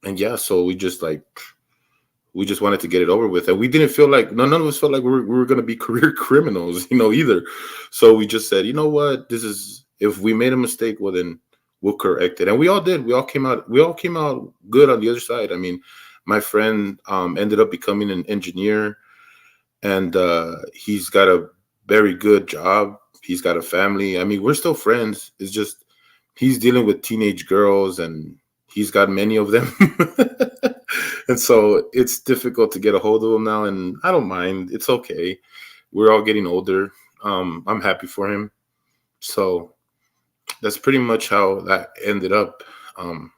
and yeah, so we just wanted to get it over with, and we didn't feel like none of us felt like we were going to be career criminals, either. So we just said, you know what, this is if we made a mistake, well then we'll correct it, and we all did. We all came out good on the other side. I mean, my friend ended up becoming an engineer, and he's got a very good job. He's got a family. I mean, we're still friends. It's just he's dealing with teenage girls, and he's got many of them. And so it's difficult to get a hold of him now, and I don't mind. It's okay. We're all getting older. I'm happy for him. So that's pretty much how that ended up. Um,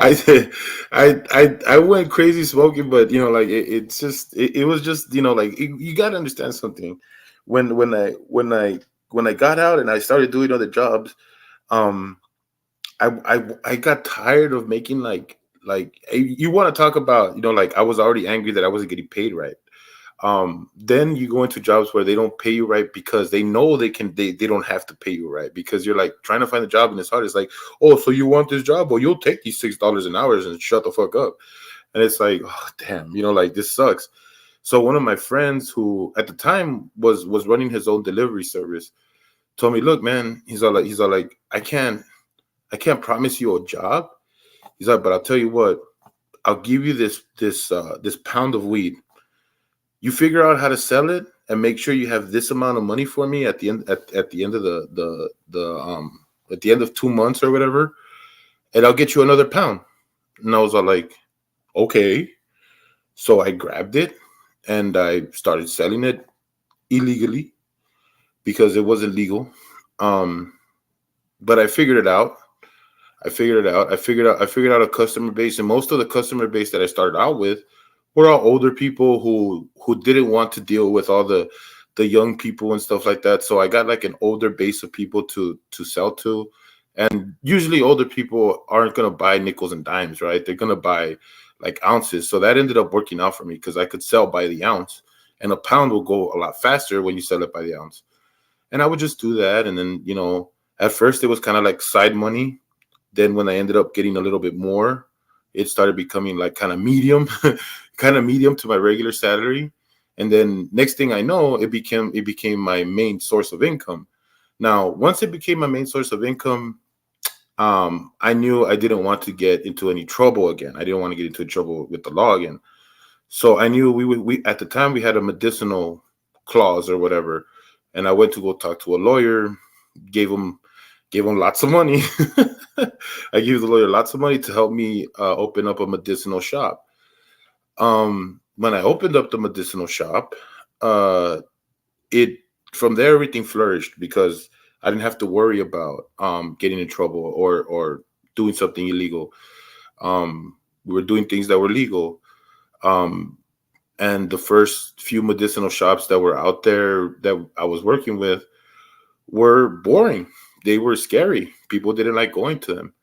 I I went crazy smoking, but like it's just it was just like you got to understand something. When I got out and I started doing other jobs, um, I got tired of making you want to talk about like I was already angry that I wasn't getting paid right. Then you go into jobs where they don't pay you right because they know they don't have to pay you right because you're like trying to find a job and it's hard. It's like, oh, so you want this job? Well, you'll take these $6 an hour and shut the fuck up. And it's like, oh damn, like this sucks. So one of my friends who at the time was running his own delivery service told me, look, man, he's all like, I can't promise you a job. He's like, but I'll tell you what, I'll give you this pound of weed. You figure out how to sell it and make sure you have this amount of money for me at the end at the end of at the end of 2 months or whatever, and I'll get you another pound. And I was all like, okay. So I grabbed it and I started selling it illegally because it wasn't legal. Um, but I figured it out. I figured out a customer base, and most of the customer base that I started out with were all older people who didn't want to deal with all the young people and stuff like that. So I got like an older base of people to sell to. And usually older people aren't gonna buy nickels and dimes, right? They're gonna buy like ounces. So that ended up working out for me because I could sell by the ounce, and a pound will go a lot faster when you sell it by the ounce. And I would just do that. And then, at first it was kind of like side money. Then when I ended up getting a little bit more, it started becoming like kind of medium, kind of medium to my regular salary. And then next thing I know, it became my main source of income. Now, once it became my main source of income, I knew I didn't want to get into any trouble again. I didn't want to get into trouble with the law again. So I knew we at the time we had a medicinal clause or whatever, and I went to go talk to a lawyer, gave him lots of money. I gave the lawyer lots of money to help me open up a medicinal shop. When I opened up the medicinal shop, it from there everything flourished because I didn't have to worry about getting in trouble or doing something illegal. We were doing things that were legal. Um, and the first few medicinal shops that were out there that I was working with were boring. They were scary. People didn't like going to them.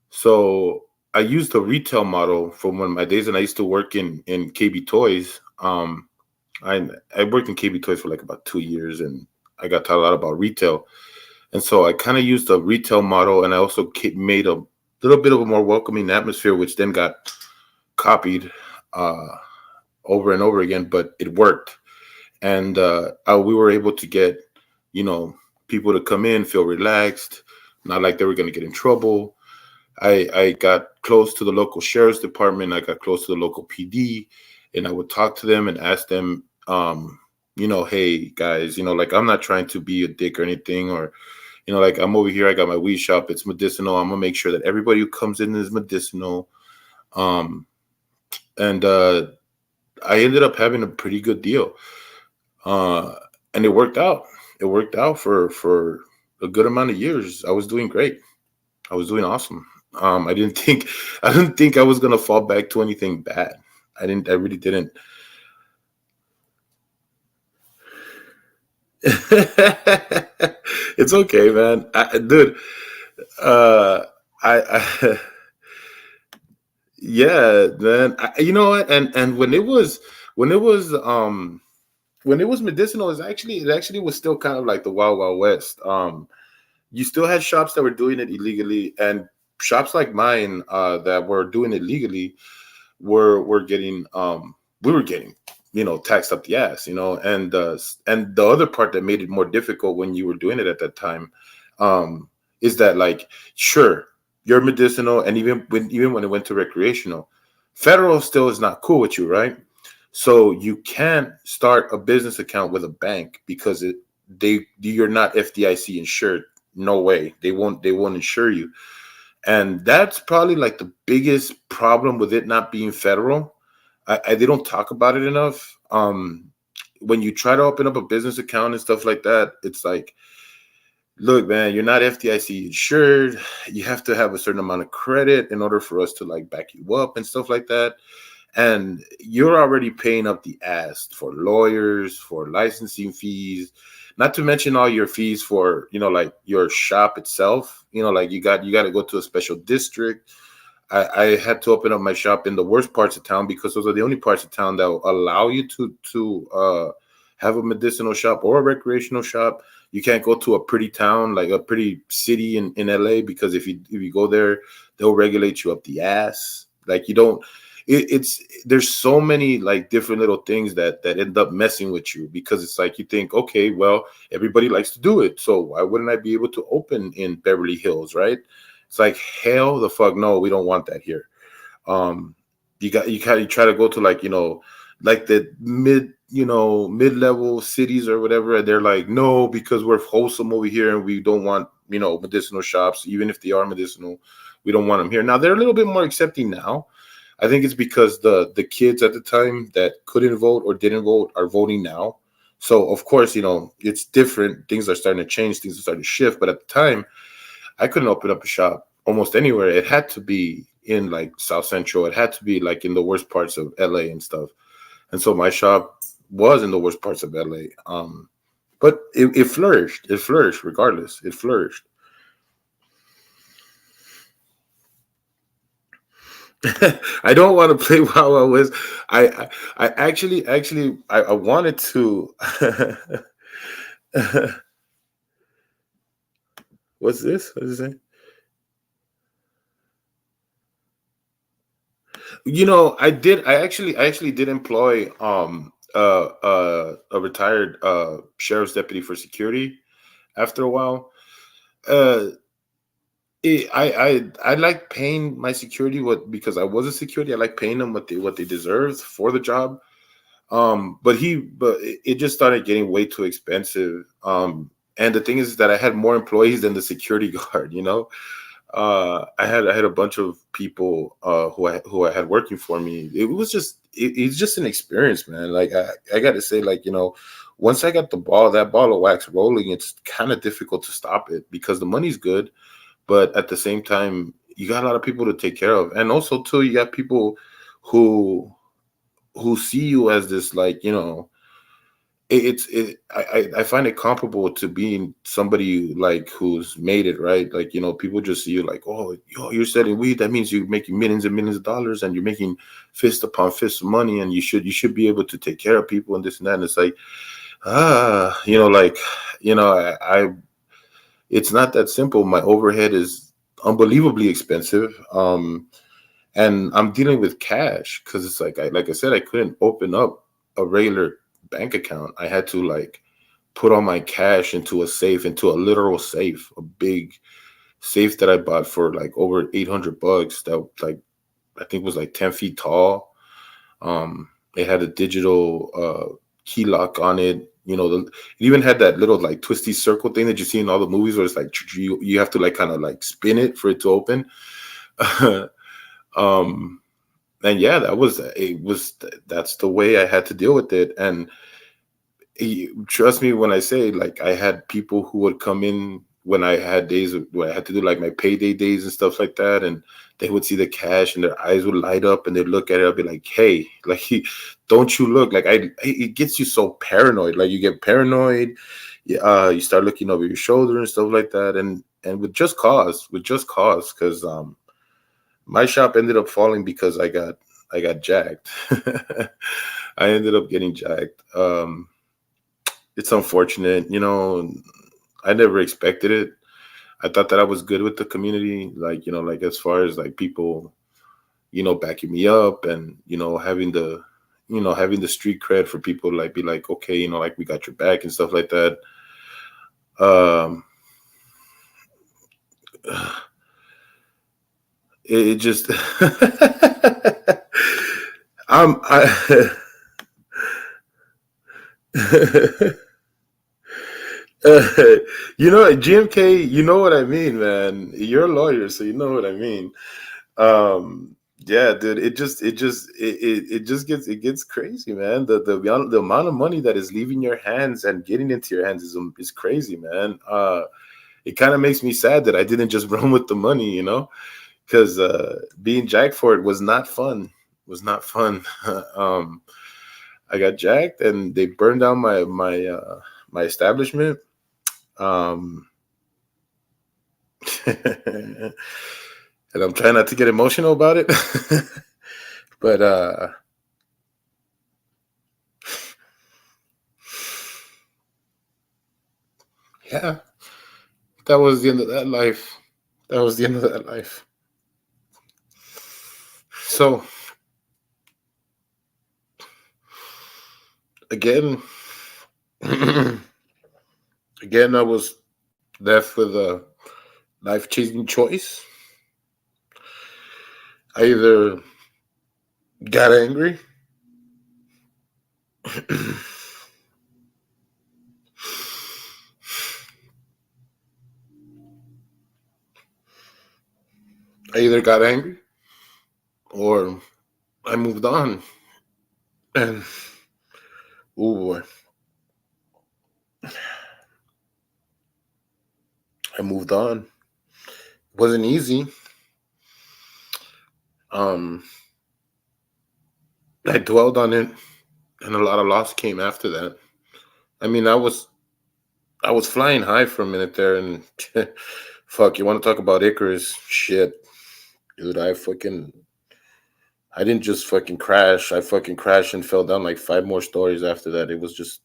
So I used the retail model from one of my days, and I used to work in KB Toys. I worked in KB Toys for like about 2 years, and I got taught a lot about retail. And so I kind of used the retail model, and I also made a little bit of a more welcoming atmosphere, which then got copied over and over again. But it worked, and we were able to get, people to come in, feel relaxed, not like they were going to get in trouble. I got close to the local sheriff's department. I got close to the local PD, and I would talk to them and ask them, hey guys, like I'm not trying to be a dick or anything, or, like I'm over here, I got my weed shop, it's medicinal. I'm gonna make sure that everybody who comes in is medicinal. And I ended up having a pretty good deal. And it worked out. It worked out for a good amount of years. I was doing great. I was doing awesome. I didn't think I was gonna fall back to anything bad. I really didn't. It's okay, man. Dude, I yeah, man. You know what? And when it was medicinal, it actually was still kind of like the wild wild west. You still had shops that were doing it illegally, and shops like mine that were doing it legally were getting we were getting taxed up the ass, and the other part that made it more difficult when you were doing it at that time is that, like, sure, you're medicinal, and even when it went to recreational, federal still is not cool with you, right? So you can't start a business account with a bank because you're not FDIC insured. No way. They won't insure you. And that's probably like the biggest problem with it not being federal. They don't talk about it enough. When you try to open up a business account and stuff like that, it's like, look, man, you're not FDIC insured. You have to have a certain amount of credit in order for us to like back you up and stuff like that. And you're already paying up the ass for lawyers, for licensing fees, not to mention all your fees for, like your shop itself. Like you got to go to a special district. I had to open up my shop in the worst parts of town because those are the only parts of town that will allow you to have a medicinal shop or a recreational shop. You can't go to a pretty town, like a pretty city in LA, because if you go there, they'll regulate you up the ass. Like you don't. It's there's so many like different little things that end up messing with you, because it's like you think, okay, well, everybody likes to do it, so why wouldn't I be able to open in Beverly Hills, right? It's like, hell the fuck no, we don't want that here. You try to go to like like the mid-level cities or whatever, and they're like, no, because we're wholesome over here and we don't want medicinal shops, even if they are medicinal, we don't want them here. Now they're a little bit more accepting now. I think it's because the kids at the time that couldn't vote or didn't vote are voting now. So of course, it's different. Things are starting to change. Things are starting to shift. But at the time, I couldn't open up a shop almost anywhere. It had to be in like South Central. It had to be like in the worst parts of LA and stuff. And so my shop was in the worst parts of LA. But it flourished. It flourished regardless. It flourished. I don't want to play Wild Wild West. I actually I wanted to. What's this? What is it? I actually did employ a retired sheriff's deputy for security after a while. Uh I like paying my security because I was a security. I like paying them what they deserved for the job. But it just started getting way too expensive. And the thing is that I had more employees than the security guard. I had a bunch of people who I had working for me. It's just an experience, man. Like I got to say, like once I got that ball of wax rolling, it's kind of difficult to stop it because the money's good, but at the same time, you got a lot of people to take care of, and also too, you got people who see you as this, like I find it comparable to being somebody like who's made it, right? Like people just see you like, oh, you're selling weed, that means you're making millions and millions of dollars, and you're making fist upon fist of money, and you should be able to take care of people and this and that. And it's like, I it's not that simple. My overhead is unbelievably expensive. And I'm dealing with cash because it's like I said, I couldn't open up a regular bank account. I had to like put all my cash into a safe, into a literal safe, a big safe that I bought for like over $800. That like I think was like 10 feet tall. It had a digital key lock on it. It even had that little like twisty circle thing that you see in all the movies where it's like you have to like kind of like spin it for it to open. And yeah, that's the way I had to deal with it. And trust me when I say, like, I had people who would come in when I had days where I had to do like my payday days and stuff like that, and they would see the cash and their eyes would light up and they'd look at it. I'd be like, hey, like, don't you look like it gets you so paranoid. Like you get paranoid, you start looking over your shoulder and stuff like that. And with just cause, because my shop ended up falling because I got jacked. I ended up getting jacked. It's unfortunate, I never expected it. I thought that I was good with the community, like, like as far as like people, backing me up and, having the street cred for people to like be like, okay, like we got your back and stuff like that. it just I GMK, you know what I mean, man. You're a lawyer, so you know what I mean. Yeah, dude, it gets crazy, man. The amount of money that is leaving your hands and getting into your hands is crazy, man. It kind of makes me sad that I didn't just run with the money, because being jacked for it was not fun. Was not fun. um, I got jacked, and they burned down my establishment. Um, and I'm trying not to get emotional about it, but yeah, that was the end of that life. That was the end of that life. So again, again, I was left with a life-changing choice. I either got angry I either got angry or I moved on. And oh boy, I moved on. It wasn't easy. Um, I dwelled on it, and a lot of loss came after that. I mean, I was flying high for a minute there, and fuck, you want to talk about Icarus? Shit, dude, I didn't just fucking crash. I fucking crashed and fell down like 5 more stories after that. It was just,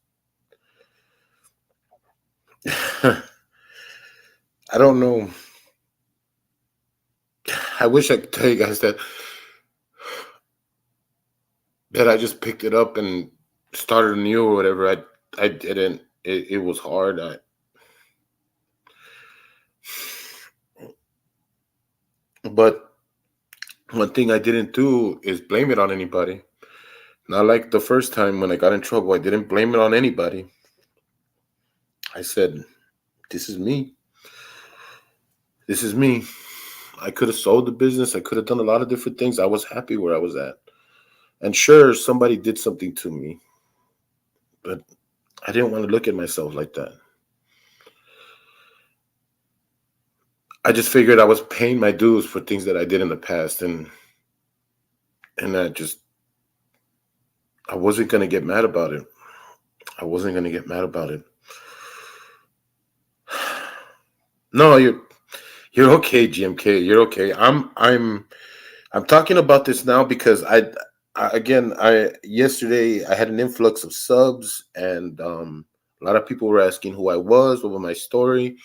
I don't know. I wish I could tell you guys that I just picked it up and started anew or whatever. I didn't. It was hard. But one thing I didn't do is blame it on anybody. Not like the first time when I got in trouble. I didn't blame it on anybody. I said, "This is me. This is me." I could have sold the business. I could have done a lot of different things. I was happy where I was at. And sure, somebody did something to me, but I didn't want to look at myself like that. I just figured I was paying my dues for things that I did in the past, and I wasn't gonna get mad about it. I wasn't gonna get mad about it. No, you're okay, GMK. You're okay. I'm talking about this now because I yesterday I had an influx of subs, and a lot of people were asking who I was, what was my story.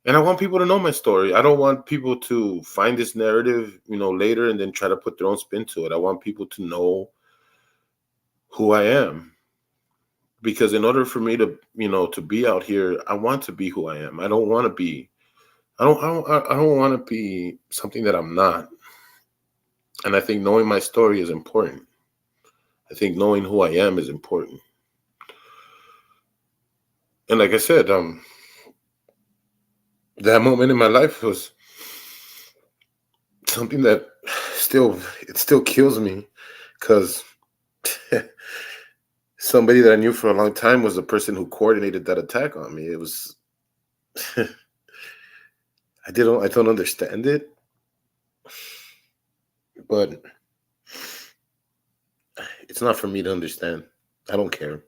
And I want people to know my story. I don't want people to find this narrative, later and then try to put their own spin to it. I want people to know who I am. Because in order for me to, to be out here, I want to be who I am. I don't want to be I don't want to be something that I'm not. And I think knowing my story is important. I think knowing who I am is important. And like I said, that moment in my life was something that still kills me, because somebody that I knew for a long time was the person who coordinated that attack on me. It was I don't understand it, but it's not for me to understand. I don't care.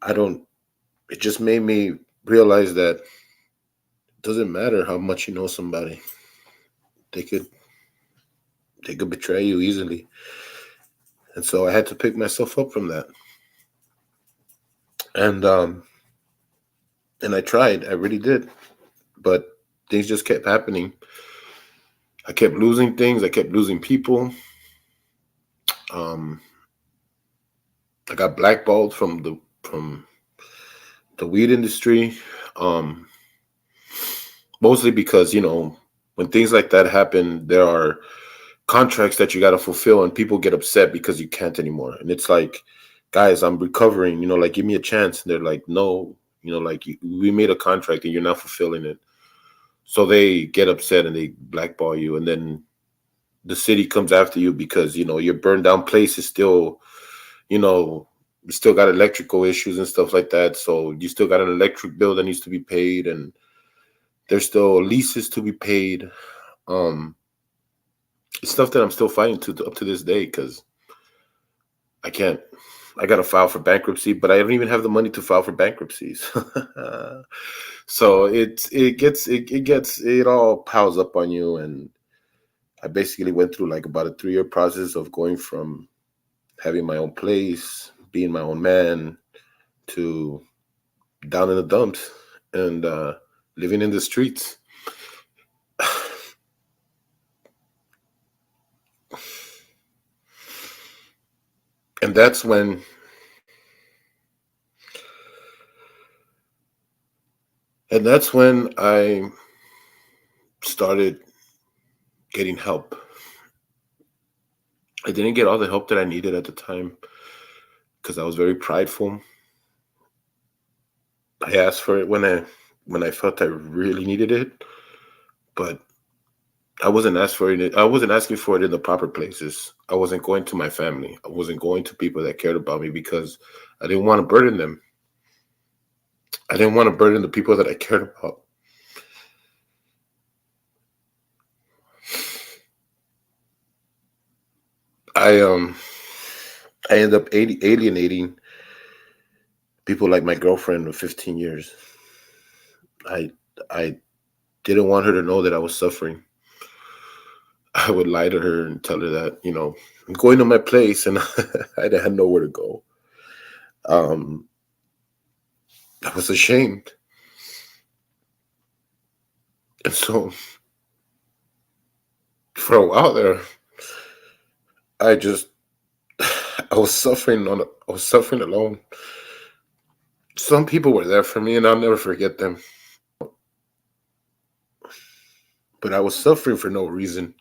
It just made me realize that it doesn't matter how much you know somebody. They could betray you easily. And so I had to pick myself up from that. And I tried. I really did. But things just kept happening. I kept losing things. I kept losing people. I got blackballed from the weed industry. Mostly because, when things like that happen, there are contracts that you got to fulfill, and people get upset because you can't anymore. And it's like, guys, I'm recovering, like, give me a chance. And they're like, no, like, we made a contract and you're not fulfilling it. So they get upset and they blackball you. And then the city comes after you because, your burned down place is still, you know, you still got electrical issues and stuff like that. So you still got an electric bill that needs to be paid, and there's still leases to be paid. Um, it's stuff that I'm still fighting up to this day because I can't. I got to file for bankruptcy, but I don't even have the money to file for bankruptcies. So it all piles up on you, and I basically went through like about a 3-year process of going from having my own place, being my own man, to down in the dumps and living in the streets. And that's when I started getting help. I didn't get all the help that I needed at the time because I was very prideful. I asked for it when I felt I really needed it, but I wasn't asking for it in the proper places. I wasn't going to my family. I wasn't going to people that cared about me because I didn't want to burden them. I didn't want to burden the people that I cared about. I end up alienating people like my girlfriend of 15 years. I didn't want her to know that I was suffering. I would lie to her and tell her that, I'm going to my place and I had nowhere to go. I was ashamed. And so for a while there, I was suffering alone. Some people were there for me and I'll never forget them. But I was suffering for no reason.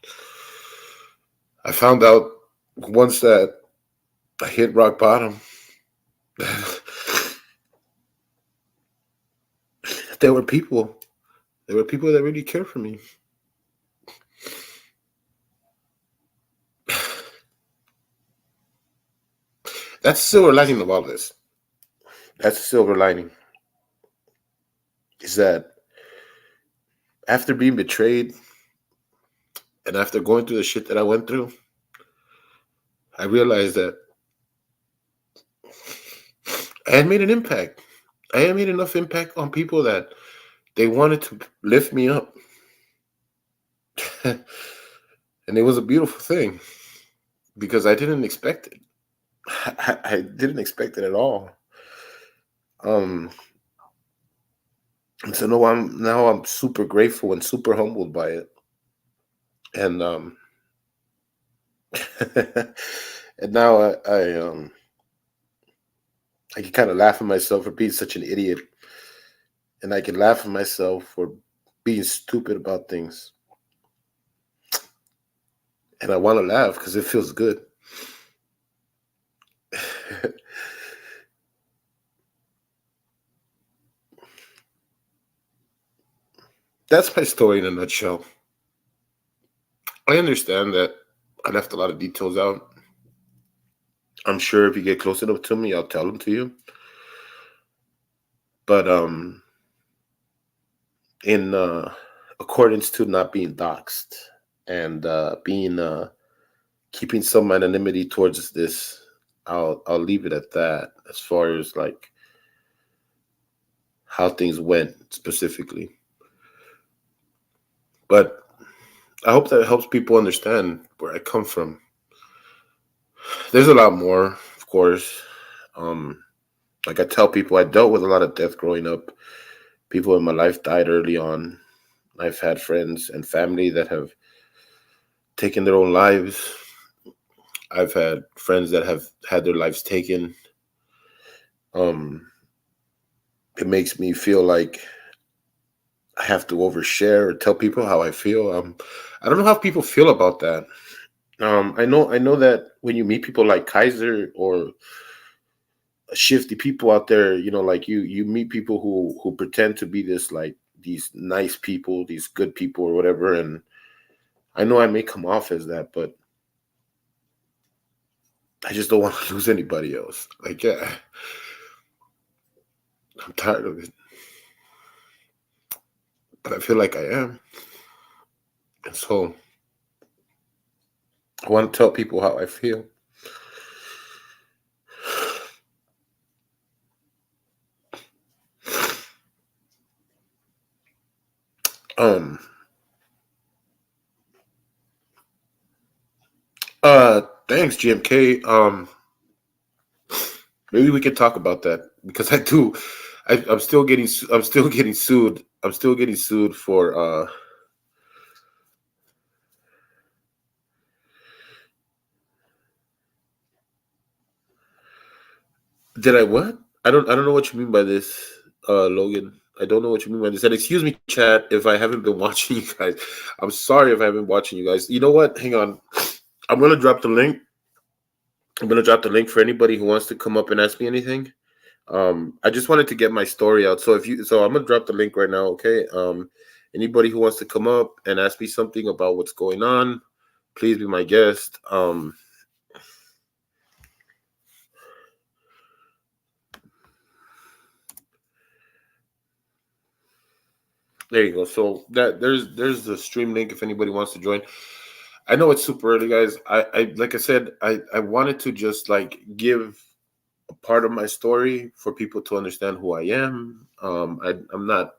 I found out once that I hit rock bottom, there were people that really cared for me. That's the silver lining of all this. That's the silver lining. Is that after being betrayed and after going through the shit that I went through, I realized that I had made an impact. I had made enough impact on people that they wanted to lift me up. And it was a beautiful thing because I didn't expect it. I didn't expect it at all. And so now I'm super grateful and super humbled by it. And and now I can kind of laugh at myself for being such an idiot. And I can laugh at myself for being stupid about things. And I want to laugh because it feels good. That's my story in a nutshell. I understand that I left a lot of details out. I'm sure if you get close enough to me, I'll tell them to you. But in accordance to not being doxxed and keeping some anonymity towards this, I'll leave it at that as far as like how things went specifically. But I hope that helps people understand where I come from. There's a lot more, of course. Like I tell people, I dealt with a lot of death growing up. People in my life died early on. I've had friends and family that have taken their own lives. I've had friends that have had their lives taken. It makes me feel like I have to overshare or tell people how I feel. I don't know how people feel about that. I know that when you meet people like Kaiser or shifty people out there, like you meet people who pretend to be this like these nice people, these good people or whatever, and I know I may come off as that, but I just don't want to lose anybody else. Like, yeah, I'm tired of it, but I feel like I am, and so I want to tell people how I feel. Um, Thanks, GMK. Maybe we can talk about that because I do. I'm still getting. I'm still getting sued. I'm still getting sued for. Did I what? I don't know what you mean by this, Logan. I don't know what you mean by this. And excuse me, chat, if I haven't been watching you guys. I'm sorry if I haven't been watching you guys. You know what? Hang on. I'm gonna drop the link. I'm gonna drop the link for anybody who wants to come up and ask me anything. I just wanted to get my story out. So I'm gonna drop the link right now, okay? Anybody who wants to come up and ask me something about what's going on, please be my guest. There you go. So that there's the stream link if anybody wants to join. I know it's super early, guys. I like I said, I wanted to just like give a part of my story for people to understand who I am. I'm not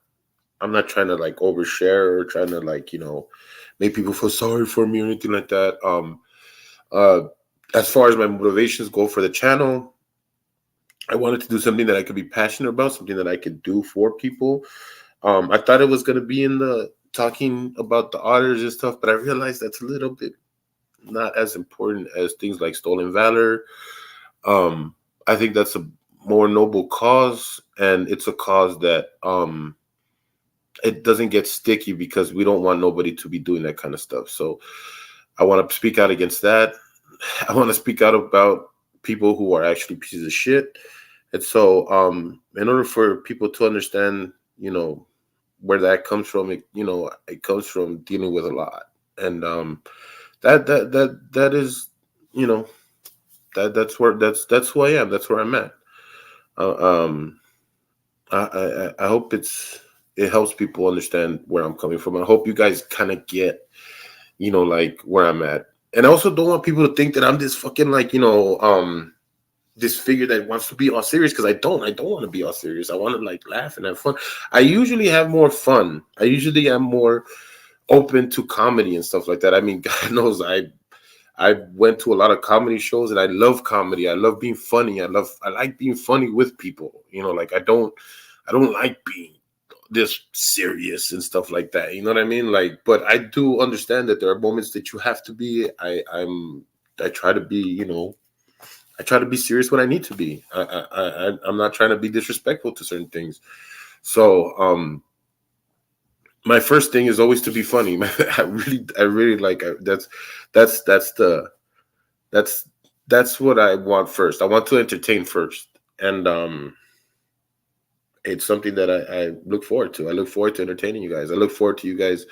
trying to like overshare or trying to like, make people feel sorry for me or anything like that. Uh as far as my motivations go for the channel, I wanted to do something that I could be passionate about, something that I could do for people. I thought it was gonna be in the talking about the auditors and stuff, but I realized that's a little bit not as important as things like stolen valor. I think that's a more noble cause, and it's a cause that it doesn't get sticky because we don't want nobody to be doing that kind of stuff. So I want to speak out against that. I want to speak out about people who are actually pieces of shit. And so in order for people to understand, where that comes from, it comes from dealing with a lot. And that is, you know, that's who I am. That's where I'm at. Uh, um, I hope it helps people understand where I'm coming from. I hope you guys kind of get, like where I'm at. And I also don't want people to think that I'm this fucking like, this figure that wants to be all serious, because I don't want to be all serious. I want to like laugh and have fun. I usually have more fun. I usually am more open to comedy and stuff like that. I mean, God knows I went to a lot of comedy shows and I love comedy. I love being funny. I like being funny with people. Like I don't like being this serious and stuff like that. You know what I mean? Like, but I do understand that there are moments that you have to be. I try to be, I try to be serious when I need to be. I'm not trying to be disrespectful to certain things. So, my first thing is always to be funny. I really like that's what I want first. I want to entertain first, and it's something that I look forward to. I look forward to entertaining you guys. I look forward to you guys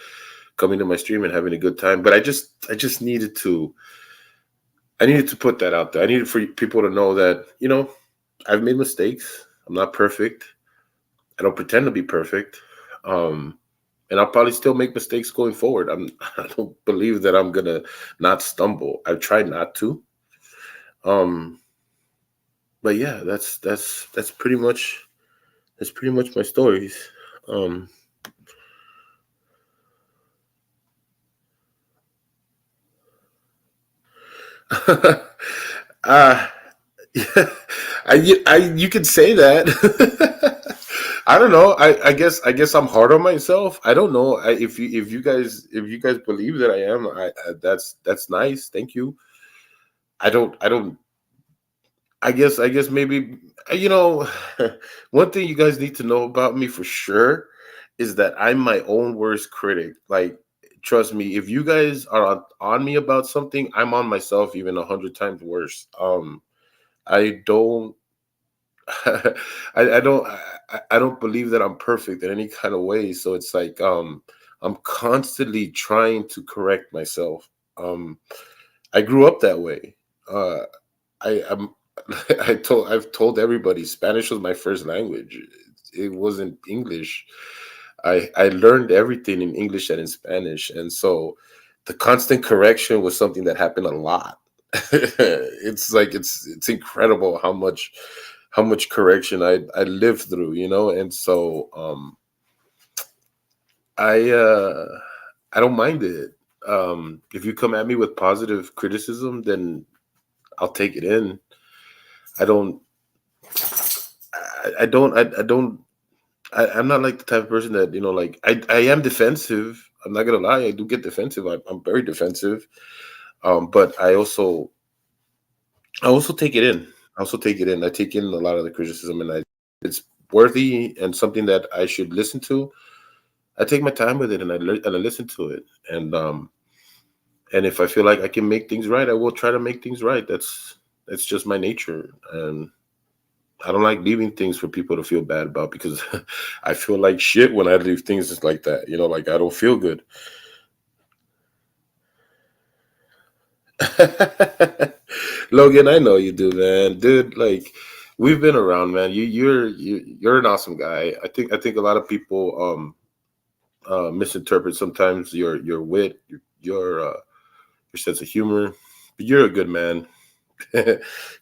coming to my stream and having a good time. But I just needed to. I needed to put that out there. I needed for people to know that, I've made mistakes. I'm not perfect. I don't pretend to be perfect. And I'll probably still make mistakes going forward. I don't believe that I'm going to not stumble. I've tried not to. But yeah, that's pretty much my stories. uh yeah, you could say that. I don't know. I guess I'm hard on myself. I don't know. If you guys believe that I am, that's nice. Thank you. I don't. I guess maybe one thing you guys need to know about me for sure is that I'm my own worst critic. Like, trust me, if you guys are on me about something, I'm on myself even 100 times worse. I don't, I don't believe that I'm perfect in any kind of way. So it's like, I'm constantly trying to correct myself. Um, I grew up that way. Uh, I'm I've told everybody Spanish was my first language. It wasn't English. I learned everything in English and in Spanish, and so the constant correction was something that happened a lot. It's like it's incredible how much correction I lived through, you know, and so I uh I don't mind it. If you come at me with positive criticism, then I'll take it in. I don't I don't I'm not like the type of person that, you know, like I am defensive. I'm not gonna lie, I do get defensive. I'm very defensive. But I also take it in. I also take it in. I take in a lot of the criticism, and I it's worthy and something that I should listen to. I take my time with it, and I listen to it, and if I feel like I can make things right, I will try to make things right. That's just my nature, and I don't like leaving things for people to feel bad about because I feel like shit when I leave things just like that. You know, like I don't feel good. Logan, I know you do, man. Dude, like we've been around, man. You're an awesome guy. I think a lot of people misinterpret sometimes your wit, your sense of humor. But you're a good man.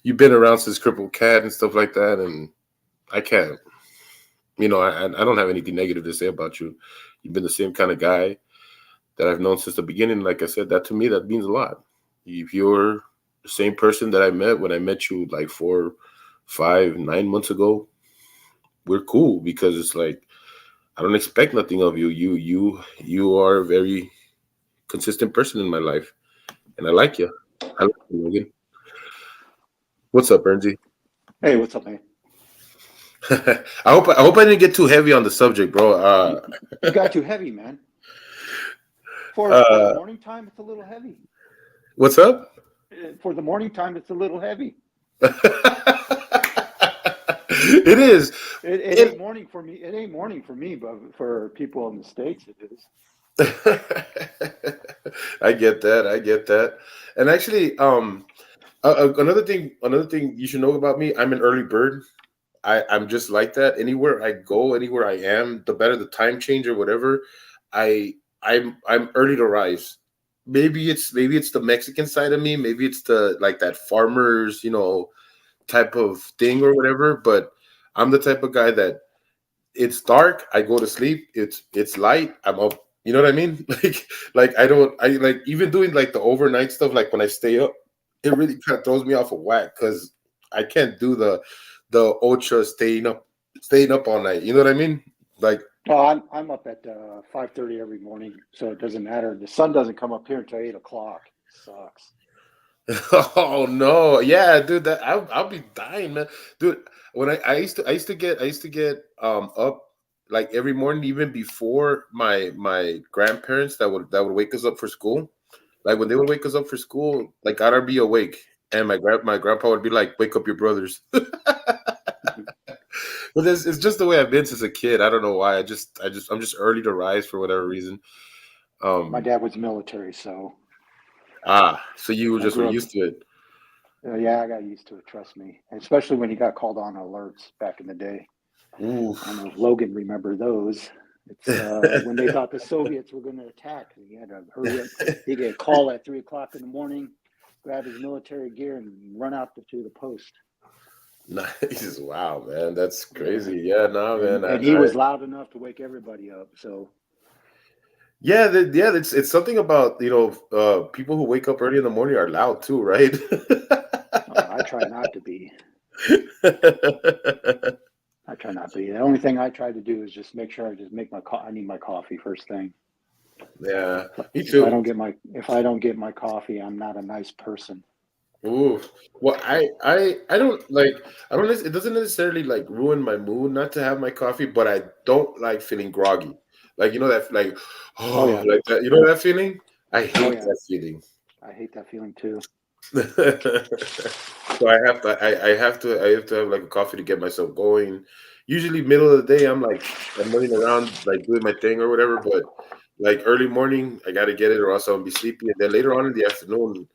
You've been around since Crippled Cat and stuff like that, and I can't. You know, I don't have anything negative to say about you. You've been the same kind of guy that I've known since the beginning. Like I said, that to me that means a lot. If you're the same person that I met when I met you like 4, 5, 9 months ago, we're cool because it's like I don't expect nothing of you. You are a very consistent person in my life, and I like you. I like you, Logan. What's up, Bernsey? Hey, what's up, man? I hope I didn't get too heavy on the subject, bro. You got too heavy, man. For the Uh, morning time, it's a little heavy. what's up? For the morning time, it's a little heavy. It is. It It, ain't morning for me. It ain't morning for me, but for people in the States, it is. I get that. I get that. And actually, another thing you should know about me. I'm an early bird. I'm just like that. Anywhere I go, anywhere I am, the better the time change or whatever. I'm early to rise. Maybe it's the Mexican side of me. Maybe it's the like that farmers, you know, type of thing or whatever. But I'm the type of guy that it's dark, I go to sleep. It's light, I'm up. You know what I mean? Like I don't I like even doing like the overnight stuff. Like when I stay up, it really kind of throws me off a whack because I can't do the ultra staying up all night. You know what I mean? Like No, I'm up at 5:30 every morning, so it doesn't matter. The sun doesn't come up here until 8 o'clock. Sucks. oh no, yeah, dude. That I'll be dying, man, dude. When I used to get up like every morning, even before my grandparents that would wake us up for school. Like when they would wake us up for school, like I'd be awake, and my grandpa would be like, "Wake up your brothers." But it's just the way I've been since a kid. I don't know why. I'm just early to rise for whatever reason. My Um, dad was military, so so you I just were grew up. used to it. Yeah, I got used to it. Trust me, especially when he got called on alerts back in the day. Ooh. I don't know if Logan remember those. It's when they thought the Soviets were going to attack. He had to hurry up. He get a call at 3 o'clock in the morning, grab his military gear, and run out to the post. Nice. Wow, man. That's Yeah, crazy. Yeah, no, man. and he was loud enough to wake everybody up. So Yeah, yeah, it's something about, you know, people who wake up early in the morning are loud too, right? I try not to be. I try not to be. The only thing I try to do is just make sure I just make my I need my coffee first thing. Yeah, me If I too. don't get my coffee, I'm not a nice person. Ooh. Well, I don't like it doesn't necessarily like ruin my mood not to have my coffee, but I don't like feeling groggy. Like you know that like Oh oh yeah, like that you know that feeling? I oh hate yeah. that feeling. I hate that feeling too. So I have to have like a coffee to get myself going. Usually middle of the day I'm running around like doing my thing or whatever, but like early morning I gotta get it or else I'll be sleepy. And then later on in the afternoon,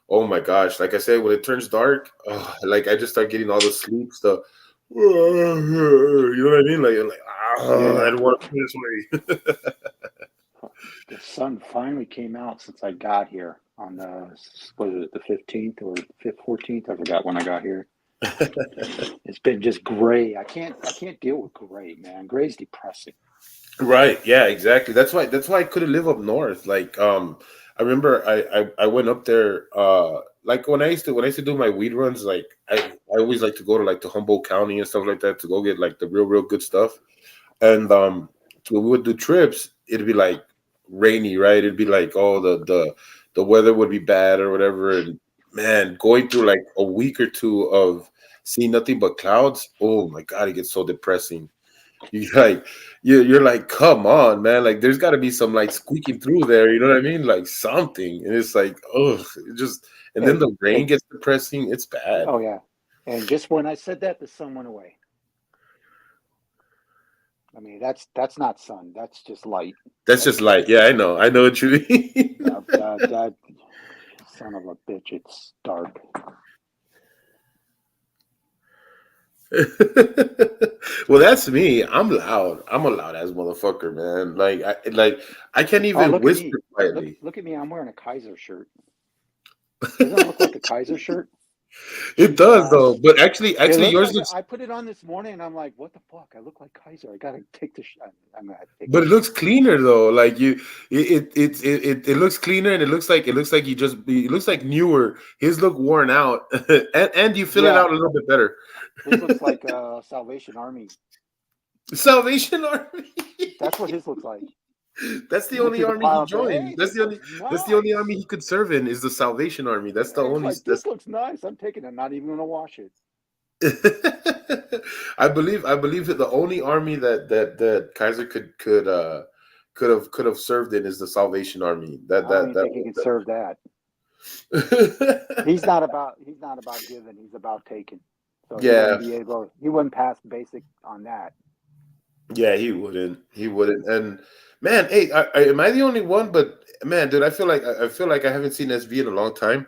oh my gosh, like I said, when it turns dark, like I just start getting all the sleep stuff. You know what I mean? Like, I'm like I Yeah, don't want to feel this way. the sun finally came out since I got here on the what is it, the 15th or 14th? I forgot when I got here. It's been just gray. I can't deal with gray, man. Gray's depressing. Right. Yeah, exactly. That's why I couldn't live up north. Like I remember I went up there like when I used to do my weed runs, like I always like to go to like to Humboldt County and stuff like that to go get like the real good stuff. And when we would do trips, it'd be like rainy, right? It'd be like oh the weather would be bad or whatever. And man, going through like a week or two of seeing nothing but clouds, oh my God, it gets so depressing. You like you're like, come on, man. Like there's gotta be some like squeaking through there, you know what I mean? Like something. And it's like, oh, it just and then Hey, the rain hey, gets depressing. It's bad. oh yeah. And just when I said that, the sun went away. I mean, that's not sun. That's just light. That's That's just like, yeah, I know. I know what you mean. that son of a bitch. It's dark. Well, that's me. I'm loud. I'm a loud ass motherfucker, man. Like I can't Oh, even look at whisper me. Look quietly. look at me. I'm wearing a Kaiser shirt. Doesn't it look like a Kaiser shirt? It Cheap does though. ass. But It actually looks yours like looks I put it on this morning and I'm like, what the fuck? I look like Kaiser. I gotta take the shot. I'm gonna have to take but the it shot. looks cleaner though. Like it looks cleaner and it looks like it looks like newer. His look worn out, and you fill it Yeah, out a little bit better. his looks like Salvation Army. Salvation Army. That's what his looks like. That's the You went only through the army he pile and said, joined. "Hey, this looks That's the only army nice." he could serve in is the Salvation Army. That's the And he's only like, that's "This looks nice. I'm taking it. I'm not even gonna wash it." I believe that the only army that Kaiser could have served in is the Salvation Army. I don't even think he can serve that. That He's not about giving. He's about taking. So he yeah, wouldn't be able. He wouldn't pass basic on that. yeah, he wouldn't. He wouldn't. And man, hey, am I the only one? But man, dude, I feel like I haven't seen SV in a long time.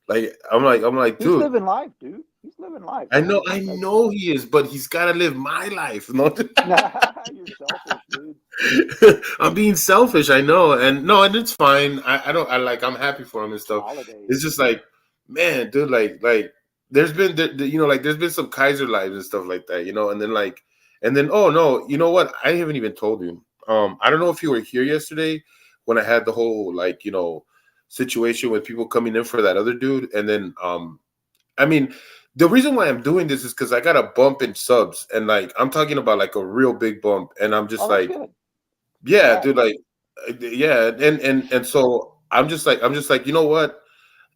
Like I'm like, He's dude, living life, dude. He's living life, man. I That's know he is, but he's got to live my life. No, you're selfish, dude. I'm being selfish. I know, and no, and it's fine. I don't. I like. I'm happy for him and stuff. Holidays. It's just like, man, dude, like there's been, you know, like there's been some Kaiser lives and stuff like that, you know, and then like, and then oh no, you know what? I haven't even told you. I don't know if you were here yesterday when I had the whole like, you know, situation with people coming in for that other dude, and then I mean, the reason why I'm doing this is because I got a bump in subs, and like I'm talking about like a real big bump, and I'm just Oh, that's like, good. yeah, Congrats. dude, like, yeah, and so I'm just like, you know what?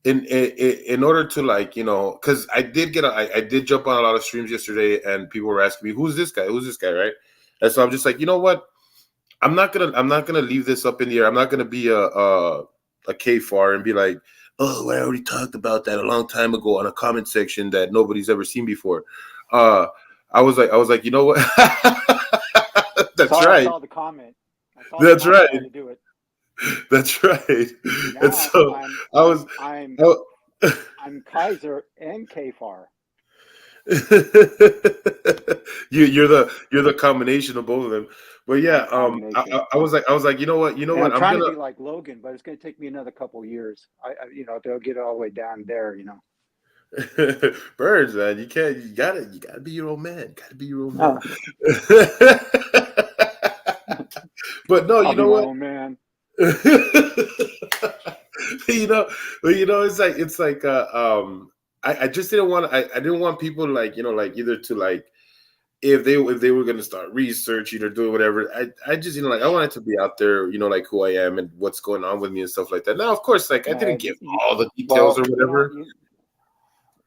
In order to like, you know, because I did jump on a lot of streams yesterday, and people were asking me, who's this guy? Who's this guy? Right? And so I'm just like, you know what? I'm not gonna leave this up in the air. I'm not gonna be a KFAR and be like, oh, I already talked about that a long time ago on a comment section that nobody's ever seen before. Uh, I was like, you know what? That's I right. saw the comment. I saw the That's comment. right. I had to do it. That's right. And Now so I was, I- I'm Kaiser and KFAR. you're the combination of both of them. But I'm yeah, a combination. I was like, you know And I'm what? I'm trying to gonna be like Logan, but it's going to take me another couple years. They'll get all the way down there. Birds, man. You gotta be your own man. Gotta be your own man. Oh, But no, I'll you be know my what? own man. you know, it's like I just didn't want I didn't want people like, you know, like either to like if they were gonna start researching or doing whatever, I just, you know, like I wanted to be out there, you know, like who I am and what's going on with me and stuff like that. Now, of course, like I Uh, didn't give you, all the details well, or whatever.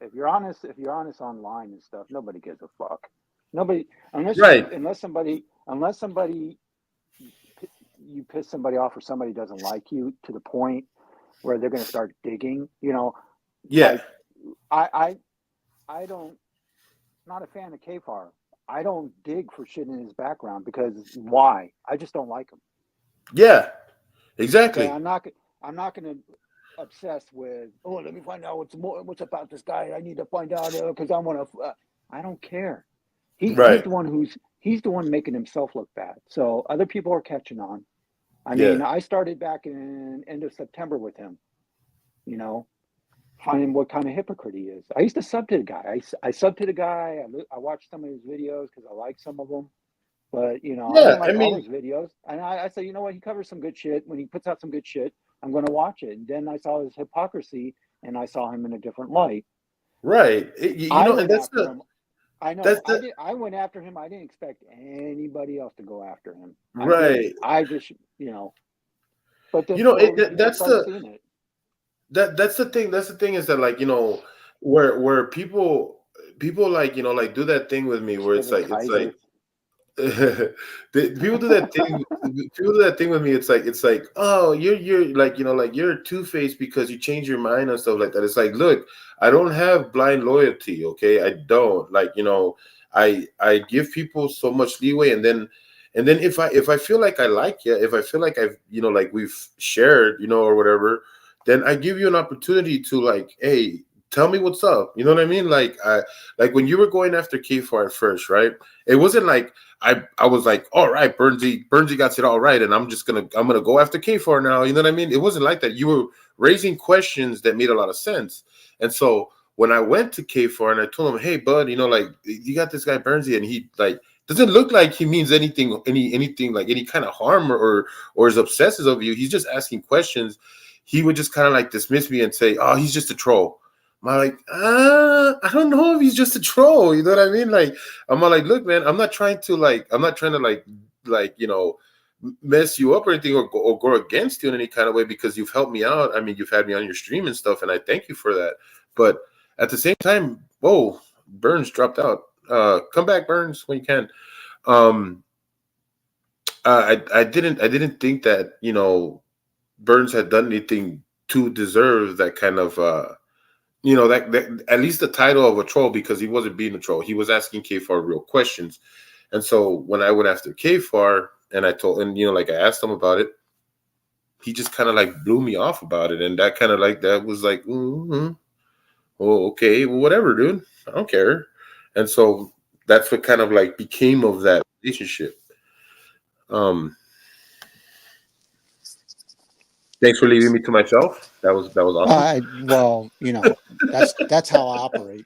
If you're honest online and stuff, nobody gives a fuck. Nobody, unless Right. you piss somebody off or somebody doesn't like you to the point where they're going to start digging. You know, Yeah. like, I don't, not a fan of Kfar. I don't dig for shit in his background because why? I just don't like him. Yeah. Exactly. Okay, I'm not going to obsess with. Oh, let me find out what's about this guy. I need to find out because I want to. I don't care. He's Right. the one making himself look bad. So other people are catching on. I Yeah. mean, I started back in end of September with him. You know, finding what kind of hypocrite he is. I used to sub to the guy. I sub to the guy. I watched some of his videos because I like some of them. But, you know, I Yeah. didn't like I all mean, his videos. And I said, you know what? He covers some good shit. When he puts out some good shit, I'm going to watch it. And then I saw his hypocrisy and I saw him in a different light. right. I And went that's after the him. I know. that's the I went after him. I didn't expect anybody else to go after him. I right. didn't. I just, you know. But then You know, slowly people that's started seeing it. that's the thing. That's the thing is that, like, you know, where people like, you know, like do that thing with me where it's Sugar like Tiger. people do that thing. People do that thing with me. It's like, oh, you're like, you know, like you're two-faced because you change your mind and stuff like that. It's like, look, I don't have blind loyalty. Okay, I don't, like, you know, I give people so much leeway, and then if I feel like I like you, if I feel like I've, you know, like we've shared, you know, or whatever, then I give you an opportunity to, like, hey, tell me what's up. You know what I mean? Like when you were going after K4 at first, right? It wasn't like I was like, all right, Bernsey got it all right, and I'm gonna go after K4 now. You know what I mean? It wasn't like that. You were raising questions that made a lot of sense. And so when I went to K4 and I told him, hey, bud, you know, like, you got this guy Bernsey, and he, like, doesn't look like he means anything like any kind of harm or is obsessive of you. He's just asking questions. He would just kind of like dismiss me and say, oh, he's just a troll. I'm like, I don't know if he's just a troll. You know what I mean? Like, I'm like, look, man, I'm not trying to like, you know, mess you up or anything, or go against you in any kind of way, because you've helped me out. I mean, you've had me on your stream and stuff, and I thank you for that. But at the same time, whoa, Burns dropped out. Come back, Burns, when you can. I didn't think that, you know, Burns had done anything to deserve that kind of you know, that at least the title of a troll, because he wasn't being a troll. He was asking Kfar real questions. And so when I went after Kfar and you know, like, I asked him about it, he just kind of like blew me off about it. And that kind of like, that was like, oh, okay, well, whatever, dude. I don't care. And so that's what kind of like became of that relationship. Thanks for leaving me to myself. That was awesome. Well, you know, that's how I operate.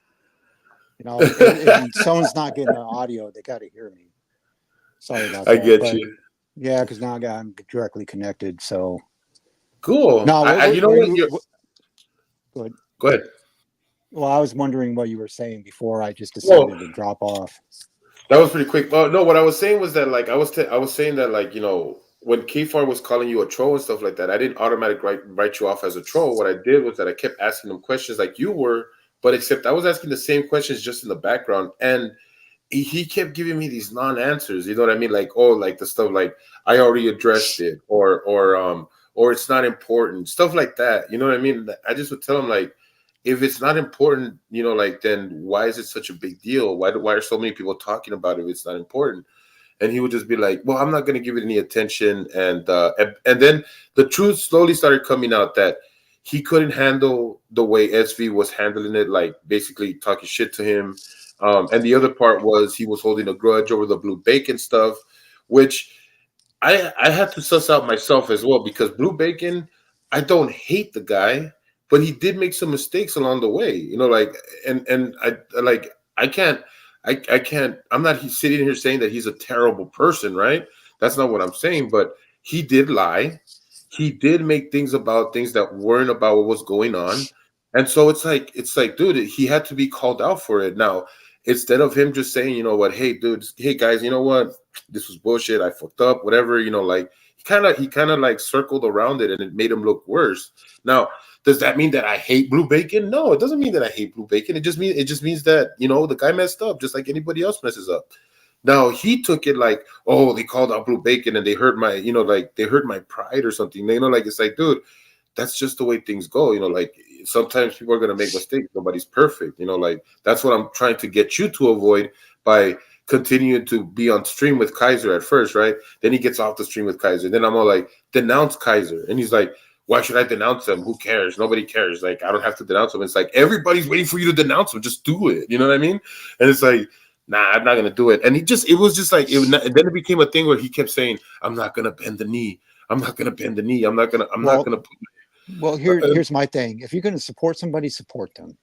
You know, if someone's not getting their audio, they got to hear me. Sorry about that. I get but, you. Yeah, because now I'm directly connected. So Cool. no, You know what? Go ahead. Go ahead. Well, I was wondering what you were saying before I just decided to drop off. That was pretty quick. Well, no, what I was saying was that, like, I was saying that, like, you know, when Kfar was calling you a troll and stuff like that, I didn't automatically write you off as a troll. What I did was that I kept asking him questions like you were, but except I was asking the same questions just in the background, and he kept giving me these non-answers. You know what I mean? Like, oh, like the stuff like I already addressed it, or it's not important, stuff like that. You know what I mean? I just would tell him, like, if it's not important, you know, like, then why is it such a big deal? Why are so many people talking about it if it's not important? And he would just be like, well, I'm not going to give it any attention. And then the truth slowly started coming out that he couldn't handle the way SV was handling it, like basically talking shit to him. And the other part was he was holding a grudge over the Blue Bacon stuff, which I had to suss out myself as well, because Blue Bacon, I don't hate the guy, but he did make some mistakes along the way, you know, like, and I can't, I'm not sitting here saying that he's a terrible person, right? That's not what I'm saying, but he did lie. He did make things about things that weren't about what was going on. And so it's like, dude, he had to be called out for it. Now, instead of him just saying, you know what, hey, dude, hey guys, you know what, this was bullshit, I fucked up, whatever, you know, like, he kind of like circled around it, and it made him look worse. Now, Does that mean that I hate Blue Bacon? No, it doesn't mean that I hate Blue Bacon. It just means that, you know, the guy messed up just like anybody else messes up. Now he took it like, oh, they called out Blue Bacon and they hurt my, you know, like they hurt my pride or something. You know, like it's like, dude, that's just the way things go. You know, like sometimes people are gonna make mistakes. Nobody's perfect. You know, like that's what I'm trying to get you to avoid by continuing to be on stream with Kaiser at first, right? Then he gets off the stream with Kaiser. Then I'm all like, denounce Kaiser. And he's like, why should I denounce him? Who cares? Nobody cares. Like, I don't have to denounce him. It's like, everybody's waiting for you to denounce him. Just do it. You know what I mean? And it's like, nah, I'm not going to do it. And it was just like, then it became a thing where he kept saying, I'm not going to bend the knee. I'm not going to bend the knee. I'm not going to. Well, here's my thing. If you're going to support somebody, support them.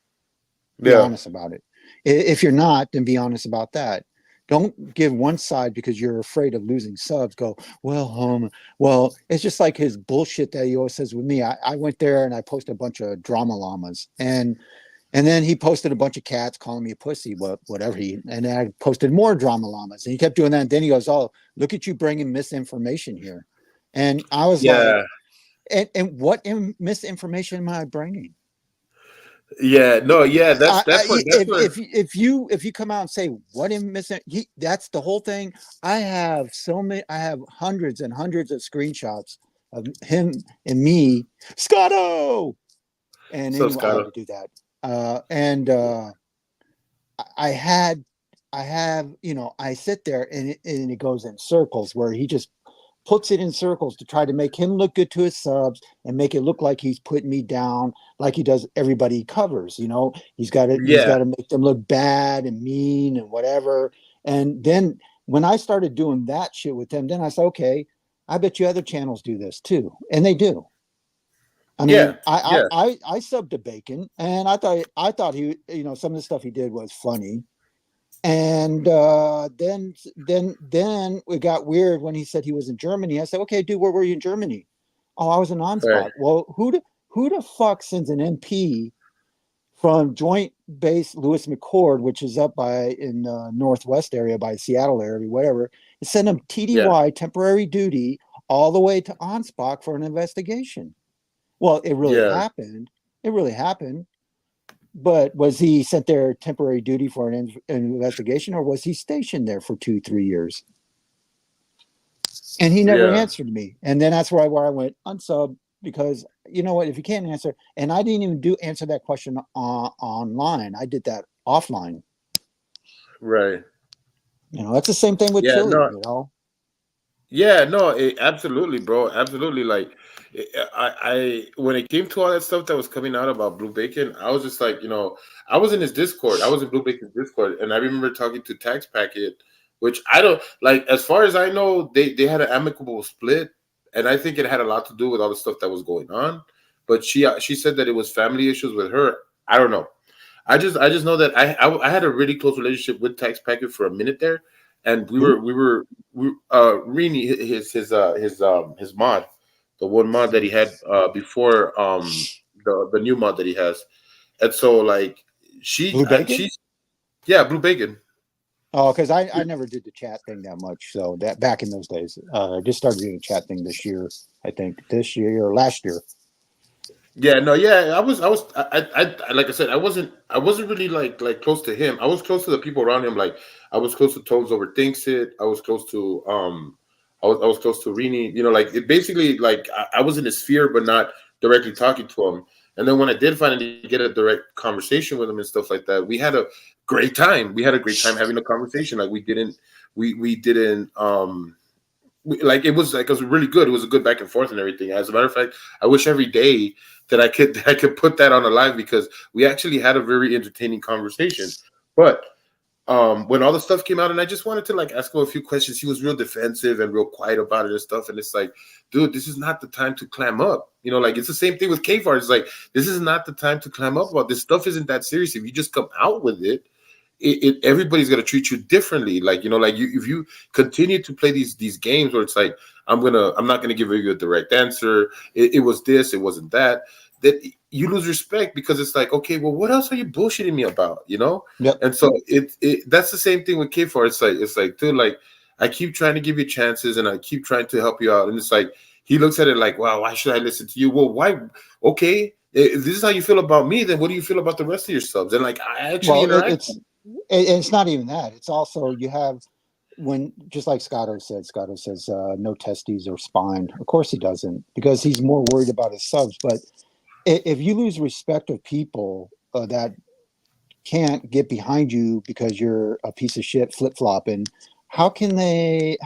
Be honest about it. If you're not, then be honest about that. Don't give one side because you're afraid of losing subs. Go, well, it's just like his bullshit that he always says with me. I went there and I posted a bunch of drama llamas, and then he posted a bunch of cats calling me a pussy, whatever and then I posted more drama llamas, and he kept doing that. And then he goes, oh, look at you bringing misinformation here. And I was like, and what misinformation am I bringing? Yeah, no, yeah, that's if you come out and say what in missing, that's the whole thing. I have hundreds and hundreds of screenshots of him and me, Scotto, and anyway, I had to do that. I have, you know, I sit there and it goes in circles where he just puts it in circles to try to make him look good to his subs and make it look like he's putting me down like he does everybody he covers. You know, he's got to make them look bad and mean and whatever. And then when I started doing that shit with him, then I said, okay, I bet you other channels do this too. And they do. I mean, I subbed to Bacon, and I thought he, you know, some of the stuff he did was funny. And then it got weird when he said he was in Germany. I said, okay, dude, where were you in Germany? Oh, I was in OnSpot. Right. Well, who the fuck sends an MP from Joint Base Lewis McChord, which is up in the Northwest area by Seattle area, whatever, and send him TDY, temporary duty, all the way to OnSpot for an investigation? Well, it really happened. It really happened. But was he sent there temporary duty for an investigation, or was he stationed there for 2-3 years? And he never answered me. And then that's where I went unsub, because you know what? If you can't answer, and I didn't even answer that question online. I did that offline. Right. You know, that's the same thing with Chili. No. You know. Yeah. No. Absolutely, bro. Absolutely. Like. I when it came to all that stuff that was coming out about Blue Bacon, I was just like, you know, I was in his Discord. I was in Blue Bacon's Discord, and I remember talking to Tax Packet, which I don't like. As far as I know, they had an amicable split, and I think it had a lot to do with all the stuff that was going on. But she said that it was family issues with her. I don't know. I just know that I had a really close relationship with Tax Packet for a minute there, and we were Rini, his mod. The one mod that he had before the new mod that he has. And so like Blue Bacon? Blue Bacon. Oh, because I never did the chat thing that much. So that back in those days. I just started doing the chat thing this year, I think. This year or last year. Yeah, no, yeah. I like I said, I wasn't really like close to him. I was close to the people around him. Like I was close to Tones Overthinks It. I was close to I was close to Rini, you know, like it basically like I was in his sphere, but not directly talking to him. And then when I did finally get a direct conversation with him and stuff like that, we had a great time. We had a great time having a conversation. Like it was really good. It was a good back and forth and everything. As a matter of fact, I wish every day that I could put that on a live, because we actually had a very entertaining conversation. But when all the stuff came out, and I just wanted to like ask him a few questions, he was real defensive and real quiet about it and stuff. And it's like, dude, this is not the time to clam up. You know, like it's the same thing with K-Far. It's like, this is not the time to clam up about this stuff. Isn't that serious? If you just come out with it, everybody's gonna treat you differently. Like, you know, like if you continue to play these games where it's like, I'm not gonna give you a direct answer. It was this, it wasn't that. That you lose respect, because it's like, okay, well, what else are you bullshitting me about, you know? Yep. And so that's the same thing with K4. It's like, dude, like I keep trying to give you chances and I keep trying to help you out, and it's like he looks at it like, wow, why should I listen to you? Well, why? Okay, if this is how you feel about me, then what do you feel about the rest of your subs? And like, I actually Well, interact. it's not even that. It's also you have when just like Scotto says no testes or spine. Of course he doesn't because he's more worried about his subs. But if you lose respect of people that can't get behind you because you're a piece of shit flip flopping, how can they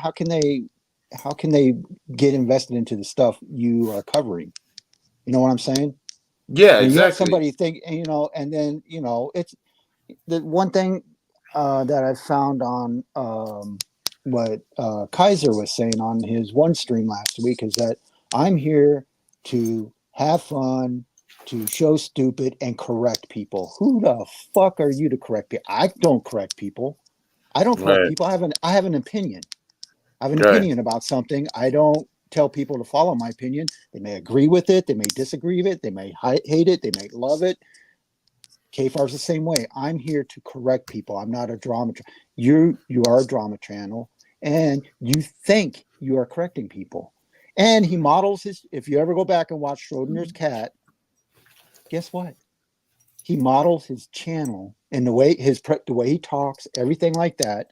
get invested into the stuff you are covering? You know what I'm saying? Yeah, When you have exactly. somebody think, and then it's the one thing that I found on what Kaiser was saying on his one stream last week is that I'm here to have fun, to show stupid and correct people. Who the fuck are you to correct people? I don't correct people. I don't correct Right, people. I have an opinion. I have an right. opinion about something. I don't tell people to follow my opinion. They may agree with it. They may disagree with it. They may hate it. They may love it. KFAR's the same way. I'm here to correct people. I'm not a drama. You are a drama channel, and you think you are correcting people. And he models his. If you ever go back and watch Schrodinger's cat, guess what? He models his channel and the way the way he talks, everything like that,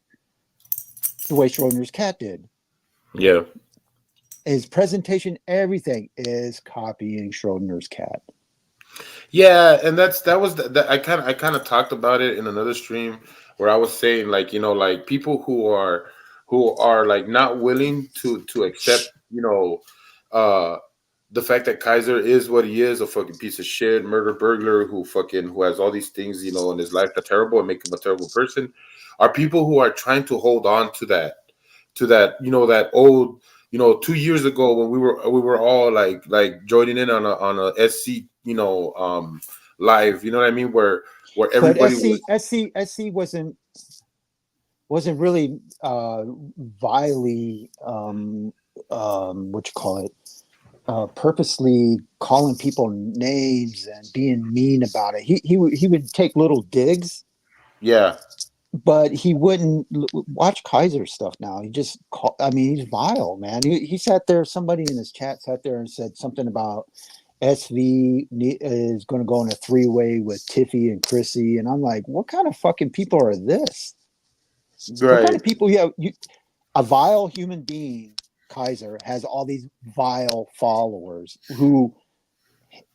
the way Schrodinger's cat did. Yeah. His presentation, everything is copying Schrodinger's cat. Yeah, and that was I kind of talked about it in another stream where I was saying like like people who are like not willing to accept uh the fact that Kaiser is what he is, a fucking piece of shit, murder burglar who has all these things in his life that are terrible and make him a terrible person, are people who are trying to hold on to that that old 2 years ago when we were all like joining in on a SC live, you know what I mean, where But everybody SC wasn't really vilely what you call it purposely calling people names and being mean about it. He would take little digs, yeah but he wouldn't watch Kaiser stuff. Now he just he's vile, man. He sat there, somebody in his chat sat there and said something about SV is going to go in a 3-way with Tiffy and Chrissy, and I'm like, what kind of fucking people are this? What kind right of people? A vile human being. Kaiser has all these vile followers who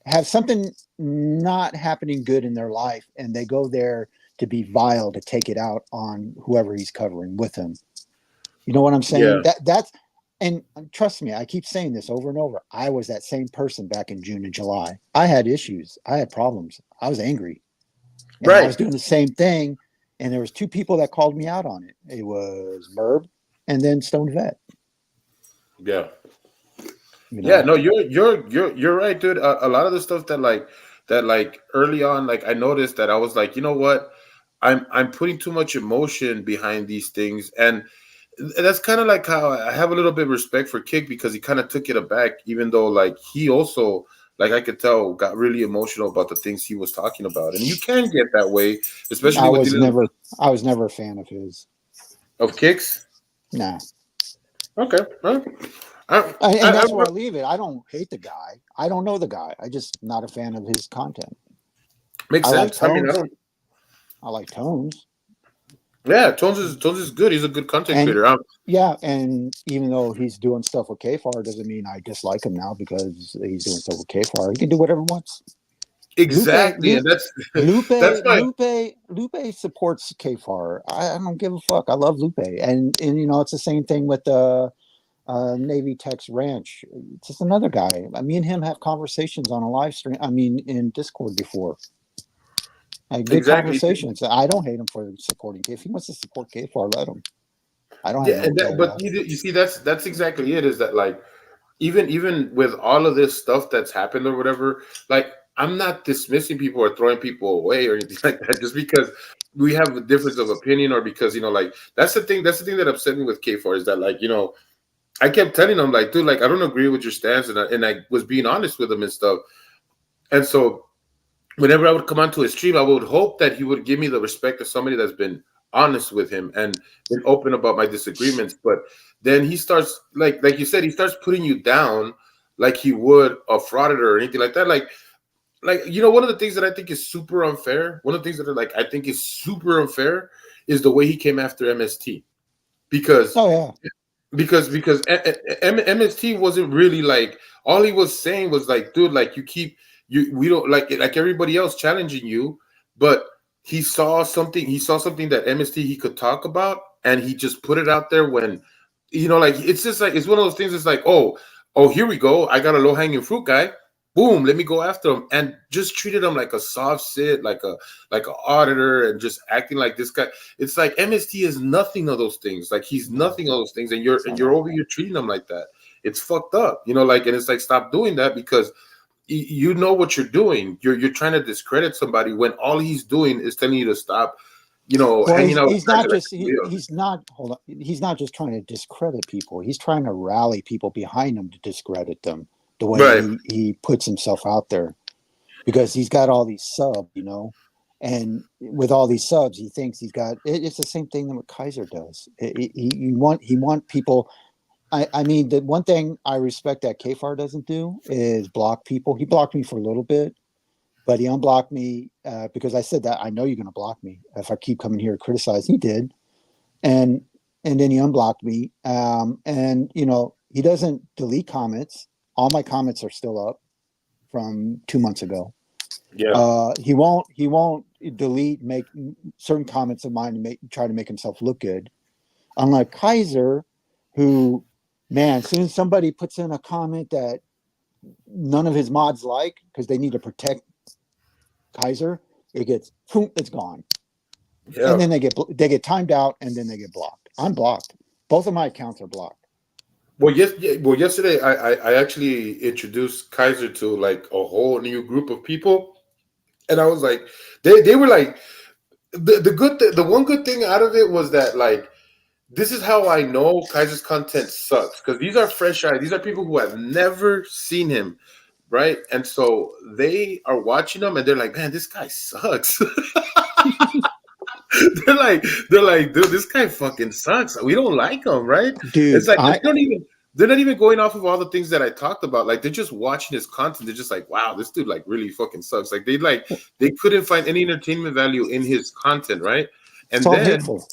have something not happening good in their life, and they go there to be vile, to take it out on whoever he's covering with him. You know what I'm saying? yeah That's and trust me, I keep saying this over and over. I was that same person back in June and July. I had issues. I had problems. I was angry. And I was right doing the same thing. And there was 2 people that called me out on it. It was Merb and then Stone Vet. yeah You yeah know? no you're right, dude. A lot of the stuff that early on, like I noticed that I was like, you know what, I'm putting too much emotion behind these things, and that's kind of like how I have a little bit of respect for Kick, because he kind of took it aback, even though like he also, like I could tell, got really emotional about the things he was talking about, and you can get that way, especially I with was dealing never I was never a fan of his. of Kicks. Nah. Okay, well, I, And I, that's where I leave it. I don't hate the guy. I don't know the guy. I just not a fan of his content. makes I like sense. I mean, I Tones. don't. I like Tones. Yeah, Tones is good. He's a good content And creator. yeah, and even though he's doing stuff with KFAR, doesn't mean I dislike him now because he's doing stuff with KFAR. He can do whatever he wants. Exactly, and that's that's my Lupe supports KFAR. I don't give a fuck. I love Lupe, and it's the same thing with the Navy Tex Ranch. It's just another guy. Me and him have conversations on a live stream. I mean, in Discord before. Good exactly. conversations. I don't hate him for supporting K. If he wants to support KFAR, let him. I don't have Yeah, no ill but will. you see, that's exactly it. Is that like even with all of this stuff that's happened or whatever, like I'm not dismissing people or throwing people away or anything like that just because we have a difference of opinion, or because like that's the thing that upset me with K4 is that like I kept telling him like, dude, like I don't agree with your stance, and I was being honest with him and stuff, and so whenever I would come onto his stream, I would hope that he would give me the respect of somebody that's been honest with him and been open about my disagreements. But then he starts, like you said, he starts putting you down like he would a frauditor or anything like that. Like like, you know, one of the things that I think is super unfair, one of the things that are like I think is super unfair is the way he came after MST. Because Oh yeah. MST wasn't really like, all he was saying was like, dude, like we don't like everybody else challenging you, but he saw something that MST he could talk about, and he just put it out there when, you know, like it's just like, it's one of those things. It's like, oh, here we go, I got a low hanging fruit guy, boom, let me go after him, and just treated him like a soft sit, like an auditor, and just acting like this guy. It's like MST is nothing of those things. Like he's nothing of those things, and you're over here treating him like that. It's fucked up, you know. Like, and it's like, stop doing that, because you know what you're doing. You're trying to discredit somebody when all he's doing is telling you to stop. You know, Well, hanging out. he's not just he's not hold on. He's not just trying to discredit people. He's trying to rally people behind him to discredit them. The way Right. he puts himself out there, because he's got all these subs, you know, and with all these subs, he thinks he's got. It's the same thing that what Kaiser does. He want people. I mean, the one thing I respect that Kfar doesn't do is block people. He blocked me for a little bit, but he unblocked me because I said that I know you're going to block me if I keep coming here to criticize. He did, and then he unblocked me. And you know, he doesn't delete comments. All my comments are still up from 2 months ago. Yeah. He won't delete make certain comments of mine to try to make himself look good. Unlike Kaiser, who, man, as soon as somebody puts in a comment that none of his mods like because they need to protect Kaiser, it gets it's gone. Yeah. And then they get timed out, and then they get blocked. I'm blocked. Both of my accounts are blocked. Well, yesterday I actually introduced Kaiser to like a whole new group of people, and I was like, they were like, the one good thing out of it was that, like, this is how I know Kaiser's content sucks, because these are fresh eyes. These are people who have never seen him, right? And so they are watching him, and they're like, man, this guy sucks. they're like, dude, this guy fucking sucks. We don't like him, right? Dude, It's like they're not even going off of all the things that I talked about. Like, they're just watching his content. They're just like, wow, this dude like really fucking sucks. Like they couldn't find any entertainment value in his content, right? And it's all then hateful.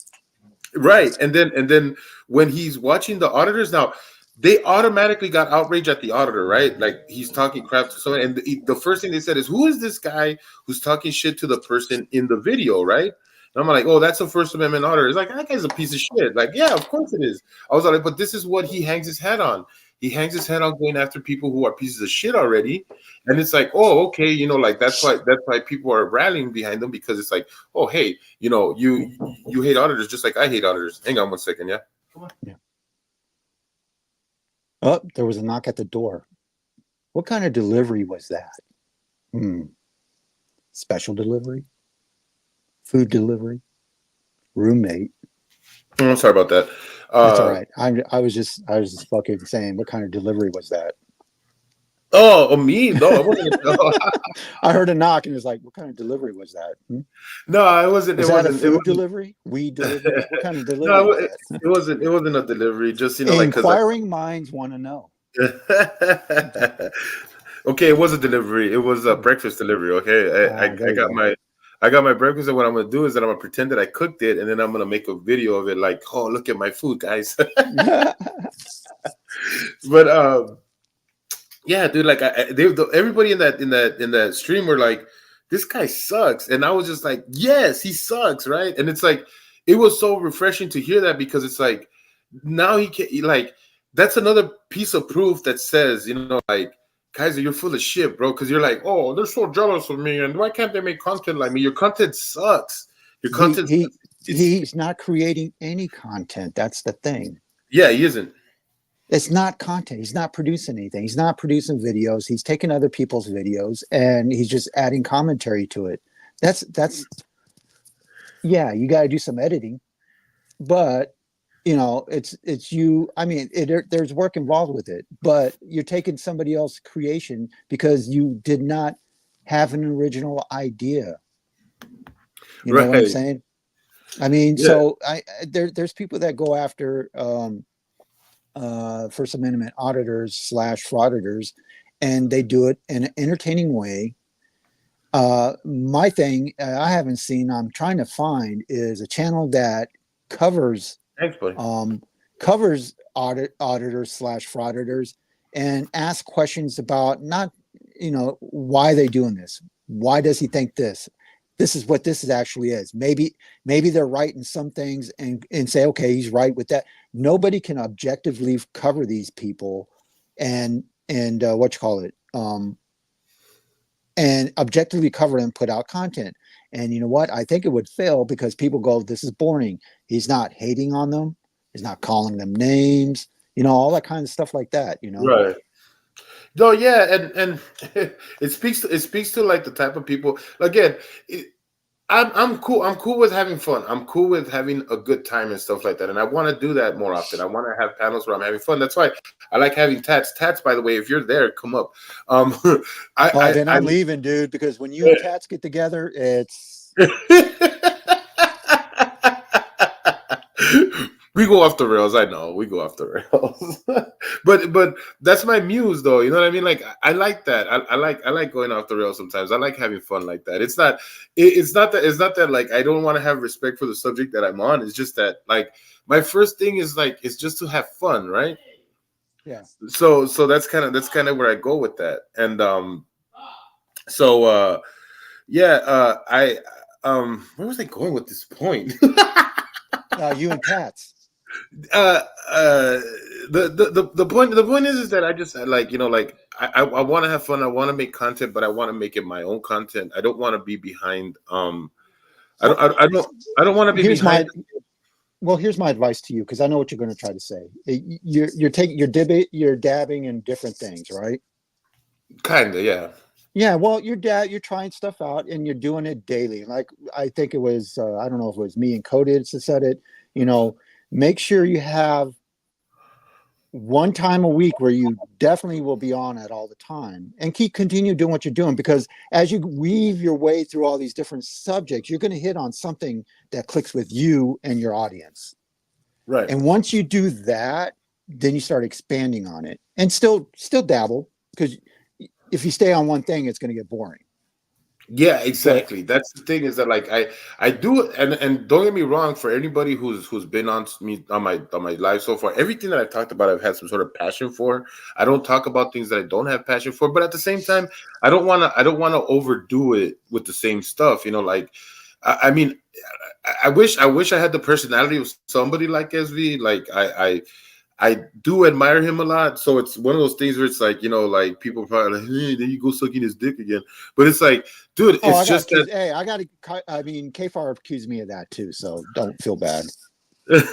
right, and then when he's watching the auditors now, they automatically got outraged at the auditor, right? Like, he's talking crap to someone, and the first thing they said is, who is this guy who's talking shit to the person in the video, right? And I'm like, oh, that's a First Amendment auditor. It's like, that guy's a piece of shit. Like, yeah, of course it is. I was like, but this is what he hangs his hat on. He hangs his hat on going after people who are pieces of shit already. And it's like, oh, okay, you know, like that's why people are rallying behind them, because it's like, oh, hey, you know, you hate auditors just like I hate auditors. Hang on 1 second, yeah. Come on. Yeah. Oh, there was a knock at the door. What kind of delivery was that? Special delivery? Food delivery? Roommate? I'm sorry about that. That's all right. I was just fucking saying, what kind of delivery was that? Oh, me? No, I wasn't. I heard a knock and it was like, what kind of delivery was that? No, I wasn't. Was it that wasn't a food delivery? Weed delivery? What kind of delivery No, was that? it wasn't. It wasn't a delivery. Just, you know, like, Inquiring minds want to know. Okay, it was a delivery. It was a breakfast delivery. Okay, I got my breakfast, and what I'm gonna do is that I'm gonna pretend that I cooked it, and then I'm gonna make a video of it, like, oh, look at my food, guys. But yeah, dude, like everybody in that stream were like, this guy sucks, and I was just like, yes, he sucks, right? And it's like, it was so refreshing to hear that, because it's like, now he can, like, that's another piece of proof that says, you know, like, Kaiser, you're full of shit, bro, because you're like, oh, they're so jealous of me, and why can't they make content like me? Your content sucks. Your content. He's not creating any content. That's the thing. Yeah, he isn't. It's not content. He's not producing anything. He's not producing videos. He's taking other people's videos and he's just adding commentary to it. That's yeah, you got to do some editing, but you know, it's you. I mean, there's work involved with it, but you're taking somebody else's creation because you did not have an original idea. You know what I'm saying? I mean, yeah. So there's people that go after First Amendment auditors / frauditors, and they do it in an entertaining way, My thing I haven't seen, I'm trying to find, is a channel that covers Thanks, buddy. covers auditors slash frauditors and ask questions about not, why they doing this? Why does he think this? This is what this is actually is. Maybe they're right in some things and say, okay, he's right with that. Nobody can objectively cover these people and what you call it, and objectively cover and put out content. And you know what? I think it would fail because people go, this is boring. He's not hating on them. He's not calling them names, all that kind of stuff like that, Right. No, yeah, and it speaks to like the type of people. Again, I'm cool. I'm cool with having fun. I'm cool with having a good time and stuff like that. And I want to do that more often. I want to have panels where I'm having fun. That's why I like having Tats. Tats, by the way, if you're there, come up. Then I'm leaving, dude, because when you and Tats get together, it's we go off the rails. I know we go off the rails, but that's my muse, though. You know what I mean? Like I like that. I like going off the rails sometimes. I like having fun like that. It's not that like I don't want to have respect for the subject that I'm on. It's just that like my first thing is like it's just to have fun, right? Yeah. So that's kind of where I go with that, and where was I going with this point? You and Tats. The point is that I just like I want to have fun. I want to make content, but I want to make it my own content. I don't want to be behind. I don't want to be behind. Here's my advice to you, because I know what you're going to try to say. You're dabbing in different things, right? Kinda, yeah. Yeah, well, you're trying stuff out and you're doing it daily. Like I think it was, I don't know if it was me and Coded that said it. Make sure you have one time a week where you definitely will be on it all the time, and continue doing what you're doing, because as you weave your way through all these different subjects, you're going to hit on something that clicks with you and your audience. Right. And once you do that, then you start expanding on it and still dabble, because if you stay on one thing, it's going to get boring. Yeah, exactly. That's the thing, is that like I do it, and don't get me wrong, for anybody who's been on me on my live so far, everything that I've talked about I've had some sort of passion for. I don't talk about things that I don't have passion for, but at the same time, I don't want to overdo it with the same stuff. Like I mean, I wish I had the personality of somebody like SV. Like I do admire him a lot. So it's one of those things where it's like, like people probably like, hey, there you go sucking his dick again. But it's like, dude, it's just that. Hey, KFAR accused me of that too. So don't feel bad. But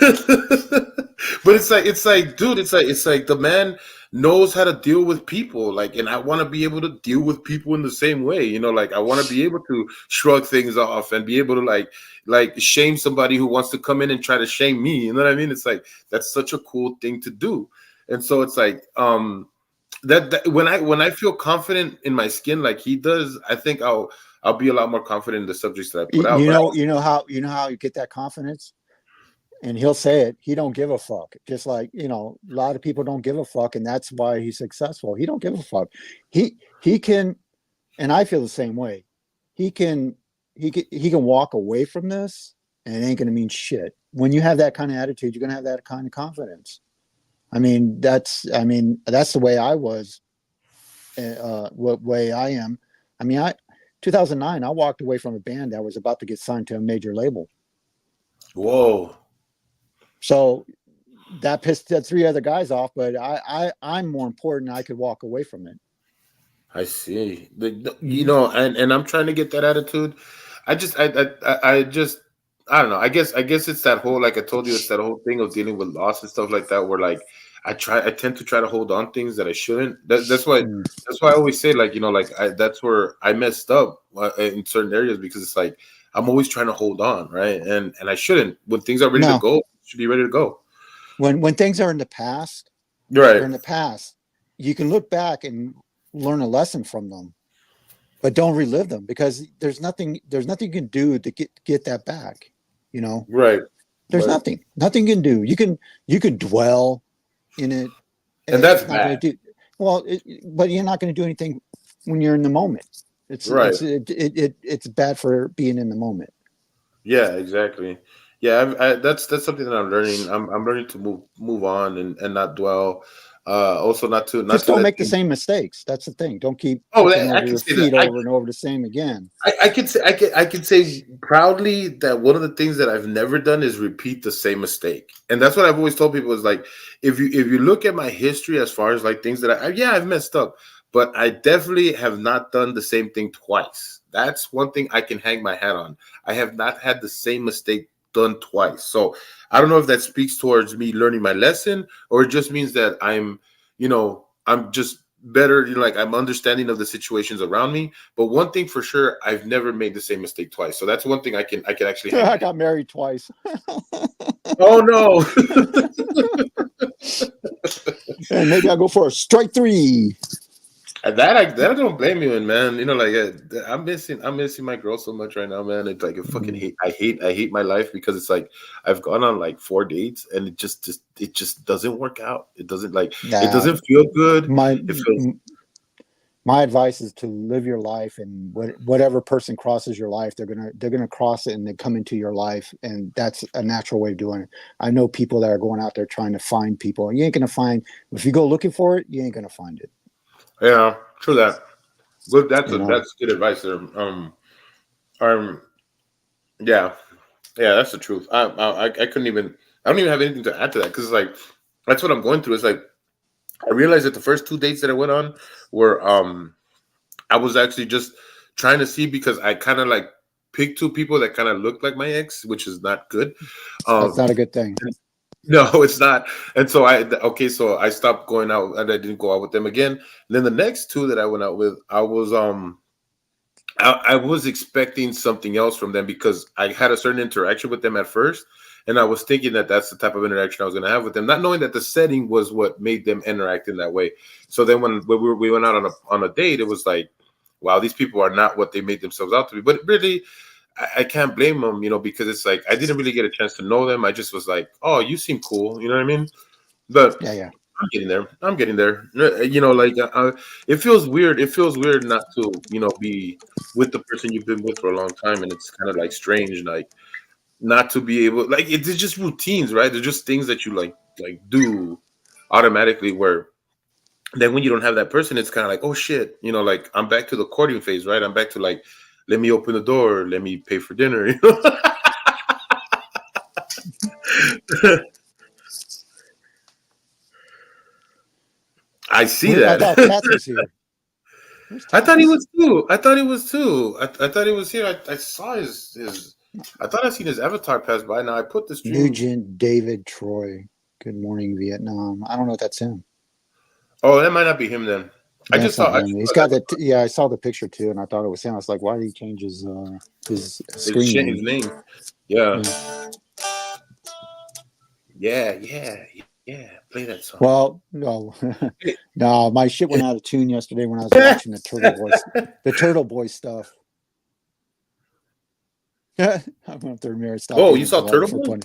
it's like, dude, it's like the man knows how to deal with people. Like, and I want to be able to deal with people in the same way. Like I want to be able to shrug things off and be able to like shame somebody who wants to come in and try to shame me. You know what I mean? It's like, that's such a cool thing to do. And so it's like, that when I feel confident in my skin like he does, I think I'll be a lot more confident in the subjects that I put out. You know how you get that confidence? And he'll say it. He don't give a fuck. Just like, a lot of people don't give a fuck, and that's why he's successful. He don't give a fuck. He can, and I feel the same way. He can walk away from this, and it ain't gonna mean shit. When you have that kind of attitude, you're gonna have that kind of confidence. That's the way I was. What way I am. 2009, I walked away from a band that was about to get signed to a major label. Whoa. So that pissed the three other guys off, but I'm more important. I could walk away from it. I see. And I'm trying to get that attitude. I don't know. I guess it's that whole, like I told you, it's that whole thing of dealing with loss and stuff like that, where like I tend to try to hold on things that I shouldn't. That's why I always say, like, that's where I messed up in certain areas, because it's like I'm always trying to hold on, right? And I shouldn't. When things are ready to go, should be ready to go. When things are in the past, right? In the past, you can look back and learn a lesson from them, but don't relive them, because there's nothing you can do to get that back. Right? There's nothing you can do. You can dwell in it, and that's not bad. But you're not going to do anything when you're in the moment. Right. It's bad for being in the moment. Yeah, exactly. Yeah, that's something that I'm learning. I'm learning to move on and not dwell. Also, not Just to don't let make the things. same mistakes. That's the thing. Don't keep Oh, kicking I over can your say that. feet over and over the same again. I can say I can say proudly that one of the things that I've never done is repeat the same mistake, and that's what I've always told people is like if you look at my history as far as like things that yeah, I've messed up, but I definitely have not done the same thing twice. That's one thing I can hang my hat on. I have not had the same mistake done twice. So I don't know if that speaks towards me learning my lesson or it just means that I'm just better, like I'm understanding of the situations around me. But one thing for sure, I've never made the same mistake twice. So that's one thing I can actually hang my I hat. got married twice. Oh no. And maybe I'll go for a strike three. That I don't blame you, man. Like I'm missing my girl so much right now, man. It's like I fucking hate my life because it's like I've gone on like 4 dates and it just doesn't work out. It doesn't it Nah, doesn't feel good. my It feels my advice is to live your life, and whatever person crosses your life, they're gonna cross it and they come into your life, and that's a natural way of doing it. I know people that are going out there trying to find people. You ain't gonna find if you go looking for it, you ain't gonna find it. yeah, true that. Good, You know. that's good advice there. Um, yeah, yeah, that's the truth. I couldn't even. I don't even have anything to add to that because like that's what I'm going through. It's like I realized that the first 2 dates that I went on were I was actually just trying to see because I kind of like picked two people that kind of looked like my ex, which is not good. That's not a good thing. No, it's not. And so so I stopped going out and I didn't go out with them again. And then the next two that I went out with, I was expecting something else from them because I had a certain interaction with them at first, and I was thinking that that's the type of interaction I was going to have with them, not knowing that the setting was what made them interact in that way. So then when we went out on a date, it was like, wow, these people are not what they made themselves out to be. But really, I can't blame them, because it's like I didn't really get a chance to know them. I just was like, oh, you seem cool, you know what I mean? But Yeah. I'm getting there. I'm getting there. It feels weird. It feels weird not to, be with the person you've been with for a long time, and it's kind of like strange, like not to be able, like it's just routines, right? They're just things that you like do automatically. Where then when you don't have that person, it's kind of like, oh shit, like I'm back to the courting phase, right? I'm back to like, let me open the door, let me pay for dinner. I see I that. thought Tats was here. I thought he was too. I thought he was too. I thought he was here. I saw his. I thought I seen his avatar pass by. Now I put the stream. Nugent David Troy. Good morning, Vietnam. I don't know if that's him. Oh, that might not be him then. I just saw. He's got that. Yeah, I saw the picture too, and I thought it was him. I was like, why did he change his screen his name? Yeah. Yeah. Play that song. Well, no, no, my shit went out of tune yesterday when I was watching the Turtle Boy stuff. I went up there and Mary stopped. Oh, you saw Turtle Boy?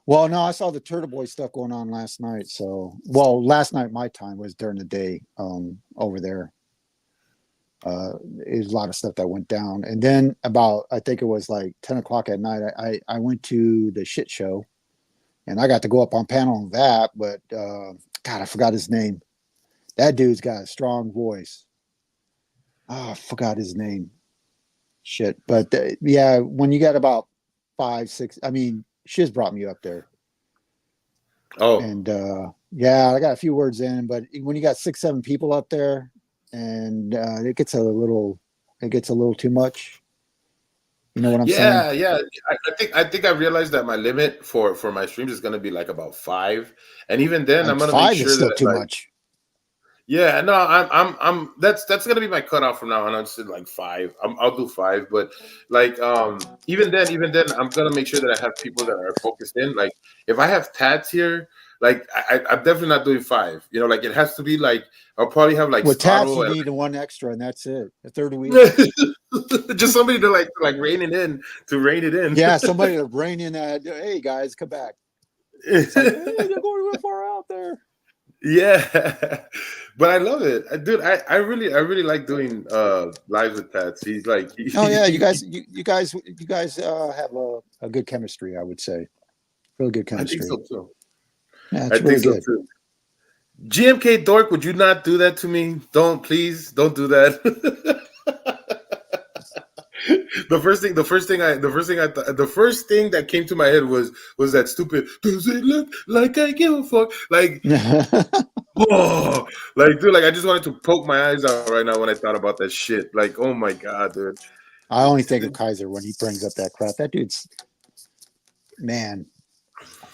Well, no, I saw the Turtle Boy stuff going on last night. Last night my time was during the day over there. There's a lot of stuff that went down, and then I think it was like 10 o'clock at night. I went to the shit show. And I got to go up on panel on that, but God, I forgot his name. That dude's got a strong voice. Oh, I forgot his name. Shit. But yeah, when you got about 5, 6, Shiz brought me up there. Oh. And yeah, I got a few words in, but when you got 6, 7 people up there, and it gets a little too much. You know what I'm saying? Yeah. I think I realized that my limit for my streams is gonna be like about 5, and even then, I'm gonna make sure still that too much. Yeah, no, I'm that's gonna be my cutoff from now on. I'm just like 5. I'll do 5, but like even then, I'm gonna make sure that I have people that are focused in. Like if I have Tats here, like I'm definitely not doing 5. Like it has to be like I'll probably have like Tats, you need one extra, and that's it. A third of week. Just somebody to like rein it in. Yeah, somebody to rein in that. Hey guys, come back. It's like, hey, you're going too far out there. Yeah, but I love it, dude. I really like doing lives with Tats. He's like, Oh yeah, you guys have a good chemistry. I would say, really good I think chemistry. so too. Yeah, I it's think really so good. too. GMK Dork, would you not do that to me? Don't, please, don't do that. The first thing that came to my head was that stupid. Does it look like I give a fuck? Like, oh, like, dude, like I just wanted to poke my eyes out right now when I thought about that shit. Like, oh my god, dude. I only think of Kaiser when he brings up that crap. That dude's man.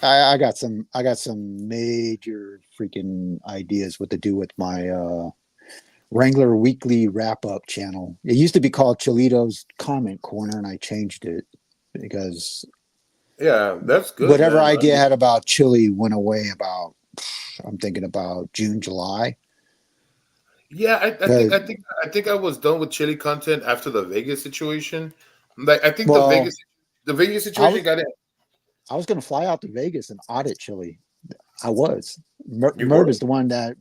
I got some major freaking ideas what to do with my Wrangler Weekly Wrap Up channel. It used to be called Cholito's Comment Corner, and I changed it because Yeah, that's good, whatever man. idea I had about chili went away about I'm thinking about June, July. Yeah, Uh, I think I was done with chili content after the Vegas situation. Like, I think well, the Vegas I situation was got it. I was gonna fly out to Vegas and audit chili. I was. You were. Merv is the one that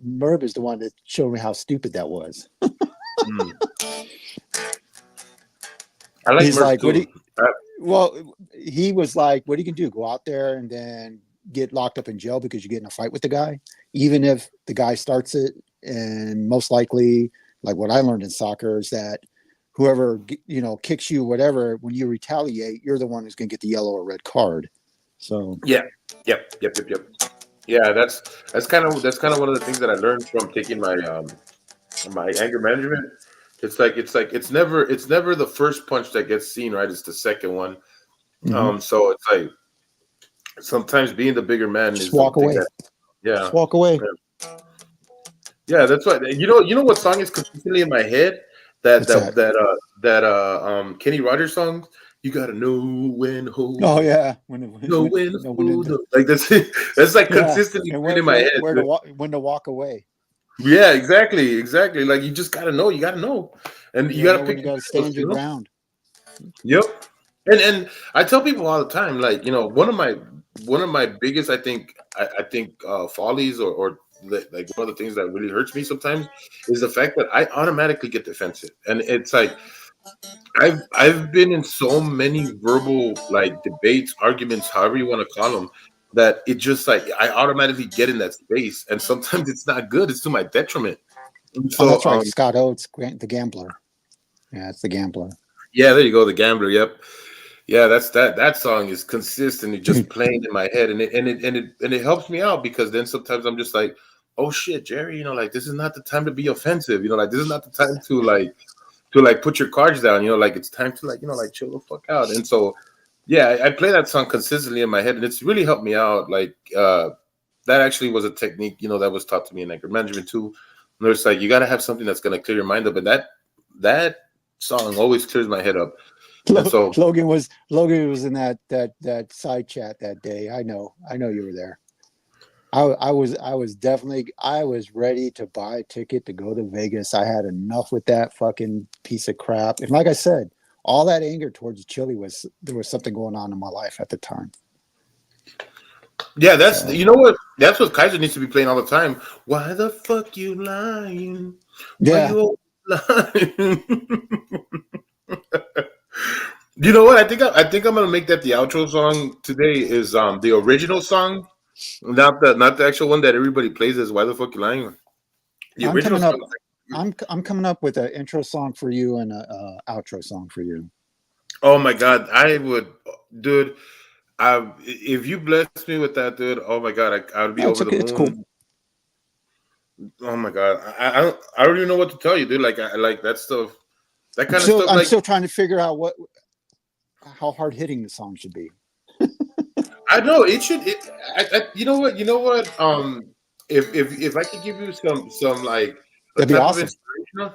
showed me how stupid that was. Mm. I like He's Murph like, too. well, he was like, what are you gonna do? Go out there and then get locked up in jail because you get in a fight with the guy, even if the guy starts it. And most likely, like what I learned in soccer is that whoever kicks you, whatever, when you retaliate, you're the one who's gonna get the yellow or red card. So Yeah. Yep. Yeah, that's kind of one of the things that I learned from taking my anger management. It's never the first punch that gets seen, right? It's the second one. So it's like sometimes being the bigger man just is the walk thing away. that, yeah. Just walk away. Yeah, that's why you know what song is consistently in my head? That What's that that? that Kenny Rogers song. You gotta know when Oh hold, yeah, know when to when hold up. Like that's like yeah, consistently and playing in my head. where to walk, when to walk away. Yeah, exactly. Like you just gotta know. You gotta know, and you You gotta know when pick you your got to battles. stand your ground. Yep. And I tell people all the time, like, one of my biggest, I think follies, or like one of the things that really hurts me sometimes is the fact that I automatically get defensive, and it's like I've been in so many verbal, like, debates, arguments, however you want to call them, that it just, like, I automatically get in that space, and sometimes it's not good. It's to my detriment. And Oh, so that's right, Scott Oates, the gambler. Yeah, it's the gambler. yeah, there you go, the gambler. Yep. Yeah, that song is consistently just playing in my head, and it helps me out because then sometimes I'm just like, oh shit, Jerry, like, this is not the time to be offensive, like, this is not the time to put your cards down, like, it's time to, like, like, chill the fuck out. And so yeah, I play that song consistently in my head, and it's really helped me out. Like, that actually was a technique, that was taught to me in anger management too. And it's like, you got to have something that's going to clear your mind up, and that song always clears my head up. And so Logan was in that side chat that day. I know you were there. I was definitely ready to buy a ticket to go to Vegas. I had enough with that fucking piece of crap. And like I said, all that anger towards chili there was something going on in my life at the time. yeah, that's what Kaiser needs to be playing all the time. Why the fuck you lying? Why Yeah. you lying? You know what? I think I'm gonna make that the outro song today. Is the original song, not the actual one that everybody plays. Is Why the fuck you lying? The I'm original coming up. song. I'm coming up with an intro song for you and a outro song for you. Oh my god, I would, dude. If you blessed me with that, dude. Oh my god, I would be over the It's cool. moon. Oh my god, I don't even know what to tell you, dude. Like, I like that stuff. That kind of stuff. I'm Like, still trying to figure out how hard hitting the song should be. I know it should. You know what? If I could give you some like a That'd be type of awesome. inspirational,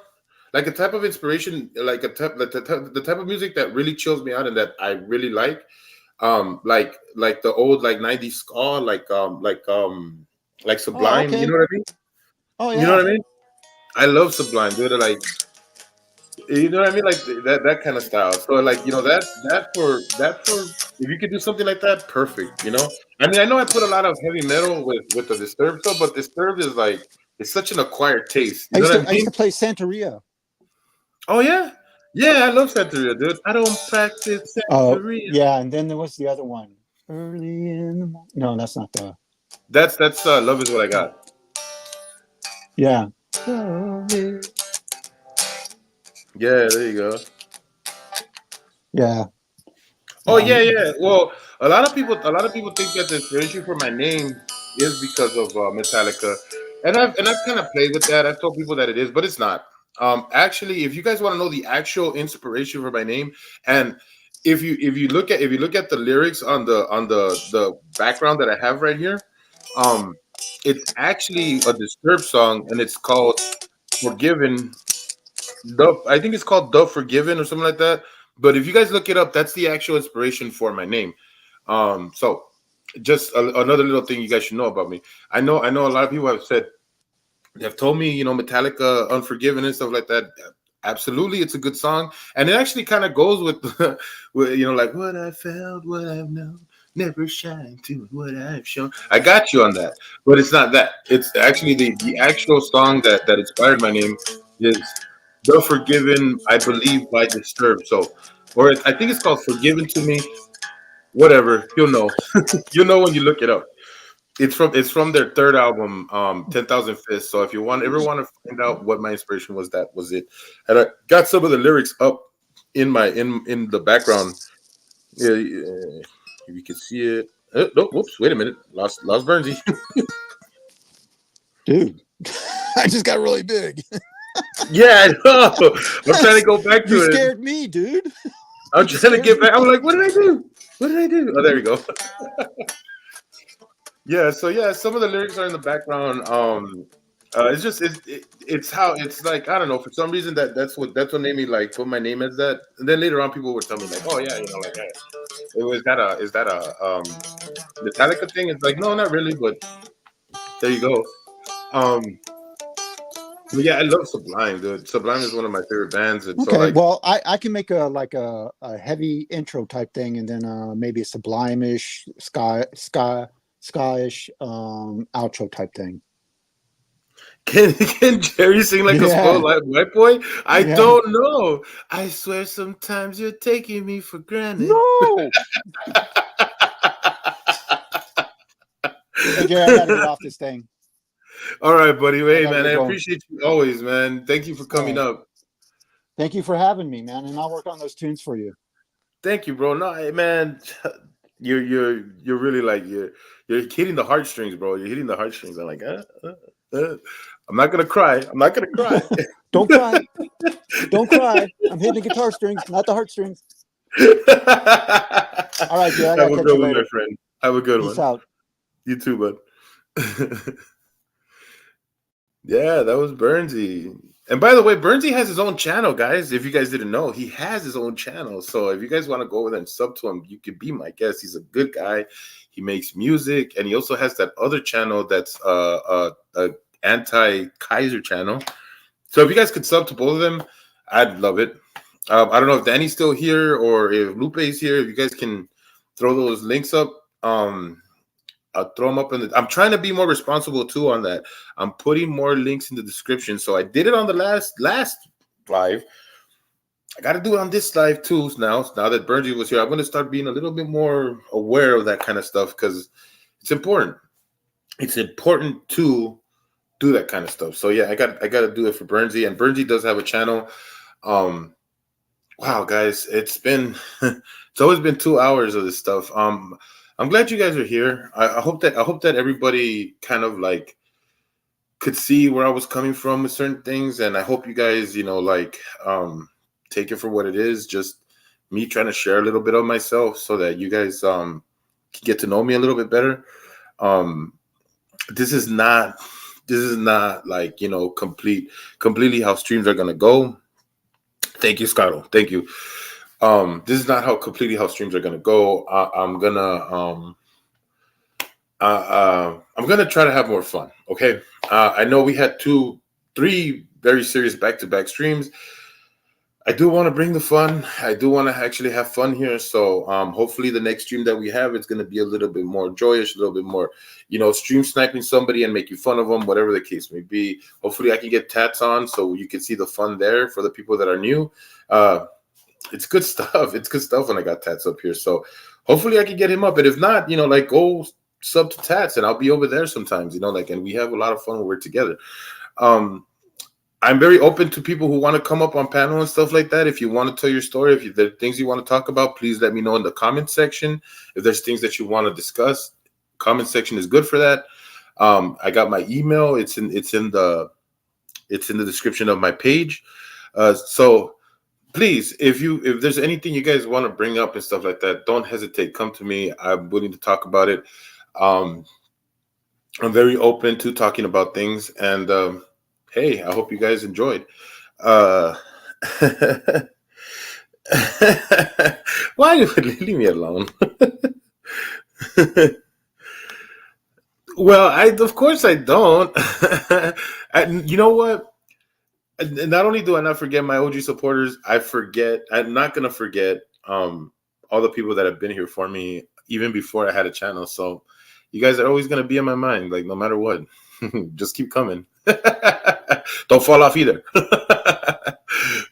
like a type of inspiration, like the type of music that really chills me out and that I really like the old, like, 90s ska, like Oh, Sublime. You okay. know what I mean? Oh You know yeah. what I mean? I love Sublime, dude. Like, you know what I mean? Like that kind of style. So, like, that for if you could do something like that, perfect. You know, I mean, I know I put a lot of heavy metal with the Disturbed stuff, but Disturbed is like it's such an acquired taste. You know what I I used mean? to play Santeria. Oh yeah, yeah, I love Santeria, dude. I don't practice Oh, Santeria. yeah, and then there was the other one. Early in the morning. No, that's not the. That's Love Is What I Got. Yeah. Yeah, there you go. Yeah. Oh yeah, yeah. Well, a lot of people think that the inspiration for my name is because of Metallica, and I've kind of played with that. I've told people that it is, but it's not. Actually, if you guys want to know the actual inspiration for my name, and if you look at the lyrics on the background that I have right here, um, it's actually a Disturbed song, and it's called "Forgiven." I think it's called "The Forgiven" or something like that. But if you guys look it up, that's the actual inspiration for my name. So just another little thing you guys should know about me. I know a lot of people have told me, you know, Metallica, Unforgiven, and stuff like that. Absolutely, it's a good song, and it actually kind of goes with, with, you know, like what I felt, what I've known, never shine to what I've shown. I got you on that, but it's not that. It's actually the actual song that inspired my name is "The Forgiven," I believe, by Disturbed. So, or I think it's called "Forgiven to Me." Whatever, you'll know. You'll know when you look it up. It's from their third album, 10,000 Fists. So if you ever want to find out what my inspiration was, that was it. And I got some of the lyrics up in the background. Yeah, yeah, if you can see it. No, whoops, wait a minute. Lost Bernsey. Dude, I just got really big. Yeah, I know. I'm trying to go back to You it. scared me, dude. I'm trying to get back. I'm like, what did I do? What did I do? Oh, there we go. Yeah, so yeah, some of the lyrics are in the background. It's just it's how it's like, I don't know, for some reason that's what made me like put my name as that. And then later on, people would tell me like, oh yeah, you know, like, hey, is that a Metallica thing? It's like, no, not really, but there you go. Um, but yeah, I love Sublime, dude. Sublime is one of my favorite bands, and so Okay, like, well, I can make a heavy intro type thing, and then maybe a sublime-ish, skyish outro type thing. can Jerry sing like a Yeah, spoiled white boy? I yeah. don't know. I swear sometimes you're taking me for granted. No. Hey, Jerry, I gotta get off this thing. All right, buddy. I Hey, gotta man, I get going. appreciate you always, man. Thank you for All coming right. up. Thank you for having me, man, and I'll work on those tunes for you. Thank you, bro. No, hey, man, you're really like you're hitting the heartstrings, bro. You're hitting the heartstrings. I'm like, I'm not gonna cry. I'm not gonna cry. Don't cry. Don't cry. I'm hitting the guitar strings, not the heartstrings. All right, Jerry, I Have gotta a catch good you one, my later. friend. Have a good Peace one. out. You too, bud. Yeah, that was Bernsey. And by the way, Bernsey has his own channel, guys. If you guys didn't know, he has his own channel. So if you guys want to go over there and sub to him, you could be my guest. He's a good guy. He makes music, and he also has that other channel that's a anti-Kaiser channel. So if you guys could sub to both of them, I'd love it. I don't know if Danny's still here or if Lupe is here. If you guys can throw those links up, I'll throw them up in the. I'm trying to be more responsible too on that. I'm putting more links in the description. So I did it on the last live. I got to do it on this live too now. Now that Bernsey was here, I'm going to start being a little bit more aware of that kind of stuff because it's important. It's important to do that kind of stuff. So yeah, I got to do it for Bernsey, and Bernsey does have a channel. Wow, guys, it's always been 2 hours of this stuff. I'm glad you guys are here. I hope that everybody kind of like could see where I was coming from with certain things, and I hope you guys, you know, like take it for what it is. Just me trying to share a little bit of myself so that you guys can get to know me a little bit better. This is not like, you know, completely how streams are gonna go. Thank you, Scotto. Thank you. This is not how streams are gonna go. I'm gonna try to have more fun. Okay. I know we had 3 very serious back-to-back streams. I do want to bring the fun. I do want to actually have fun here. So hopefully the next stream that we have, it's going to be a little bit more joyous, a little bit more, stream sniping somebody and making fun of them, whatever the case may be. Hopefully I can get tats on so you can see the fun there for the people that are new. It's good stuff. It's good stuff when I got tats up here. So hopefully I can get him up. And if not, go sub to tats and I'll be over there sometimes, and we have a lot of fun when we're together. I'm very open to people who want to come up on panel and stuff like that. If you want to tell your story, if there are things you want to talk about, please let me know in the comment section. If there's things that you want to discuss, comment section is good for that. I got my email. It's in the description of my page. So please, if there's anything you guys want to bring up and stuff like that, don't hesitate. Come to me. I'm willing to talk about it. I'm very open to talking about things, and hey, I hope you guys enjoyed. Why you leave me alone? Well, of course I don't. You know what? Not only do I not forget my OG supporters, I'm not gonna forget all the people that have been here for me even before I had a channel. So you guys are always gonna be in my mind, like no matter what. Just keep coming. Don't fall off either.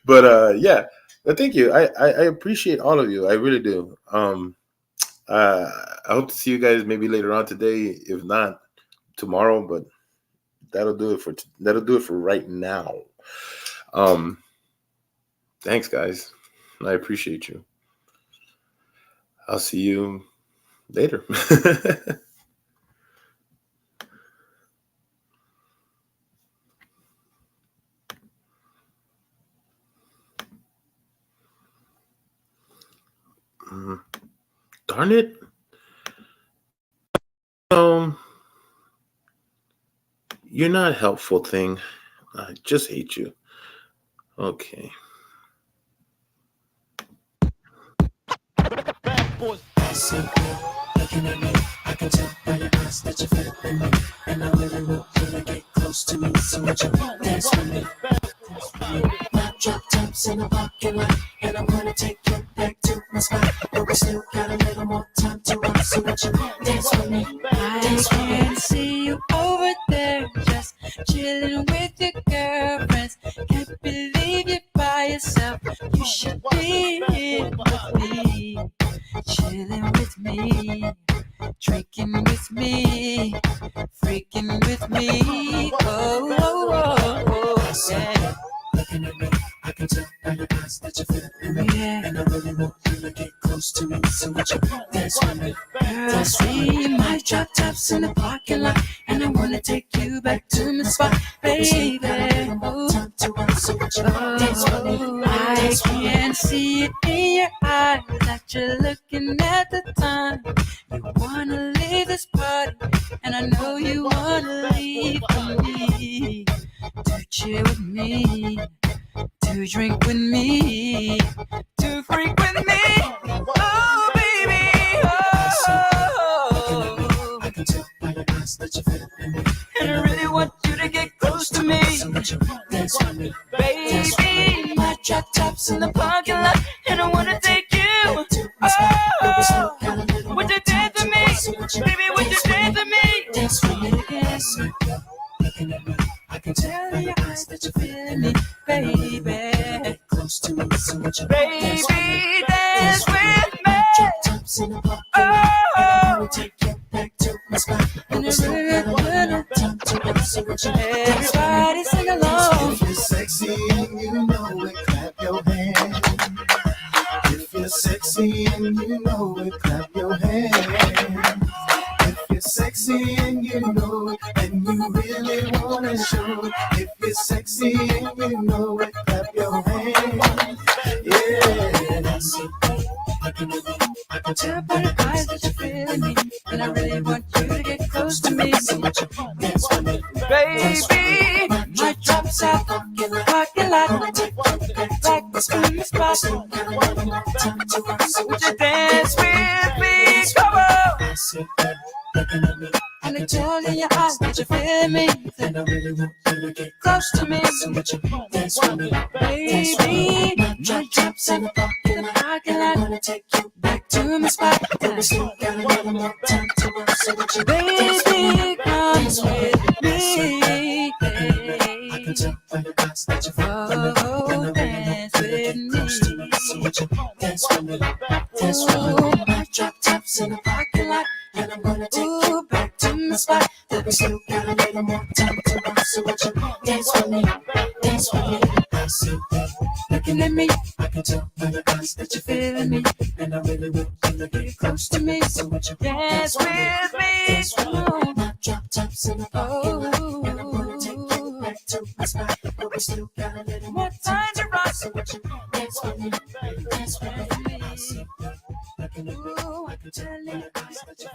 But yeah, thank you. I appreciate all of you. I really do. I hope to see you guys maybe later on today, if not tomorrow, but that'll do it for right now. Thanks guys. I appreciate you. I'll see you later. Darn it. You're not helpful thing. I just hate you. Okay. I see you looking at me. I can tell by your eyes that you're feeling me. And I really want you to get close to me. So would you dance with me? My drop tops in the parking lot. And I wanna take you back to my spot. But we still got a little more time to rock. So would you dance with me? I can see you over there, just chilling with your girlfriends. Can't believe you're by yourself. You should be here with me, chilling with me, drinking with me, freaking with me. Oh, oh, oh, oh, yeah. Looking at me, I can tell by your eyes that you're feeling me. Yeah. And I really want you to get close to me. So would you dance with me? Girl, I see my drop tops in the parking lot, and I wanna take you back to my spot, baby. Oh, I can see it in your eyes that you're looking at the time. You wanna leave this party, and I know you wanna leave with me, to chill with me, to drink with me, to freak with me. Oh, baby. Oh, I can tell by your eyes that you're feeling me. and I really want you to get close to me, So would you dance with me? baby. My drop tops in the parking lot, and I wanna take you. Oh, would you dance with me, baby? Would you dance with me? Dance with me. Yes. Looking at me, I can tell Tell your eyes that you're feeling me, baby. get close to me. So would you Baby, dance with me. Drop tops in the parking lot. And I wanna take you back to my spot. And But we still really got a wanna little time to rock. So would you dance with me? Everybody sing along. If you're sexy and you know it, clap your hands. If you're sexy and you know it, clap your hands. If you're sexy and you know it, and you really wanna show it. If you're sexy and you know it, clap your hands. Yeah. I see you looking at me. I can tell Tell by your eyes that you're feeling me, and I really want you to get close to me. so would you dance with me? Baby, my drops out in the parking lot, like to the spot. Would you dance with me? Come on. I see you looking at me. And really tell in your eyes that you feel me. And I really want you to get Close to me, so what you dance with me. baby. My drop tops in the parking lot. And I wanna take you back To my spot, but we still got a little more time to run. So what you dance with me. baby, come Dance with me. with Dance with me. me. I can tell by your eyes that you feel me. Oh, dance with Close to me. me. So what you dance with me. Dance with me. My drop tops in the parking lot. And I'm gonna take you back to my spot. But we still got a little more time to run. So what you dance with me. Dance with me. I see you Looking at me, I can tell by your eyes that you're feeling me. And I really want you to get close to me. So what you dance with me. Dance with Come me. on. My drop tops in the parking lot. And I'm gonna take you Oh, back to my spot. But we still got a little more what time to rock? So what you dance with me. Dance with me. I see you looking at me. Ooh, I can tell by your eyes that you're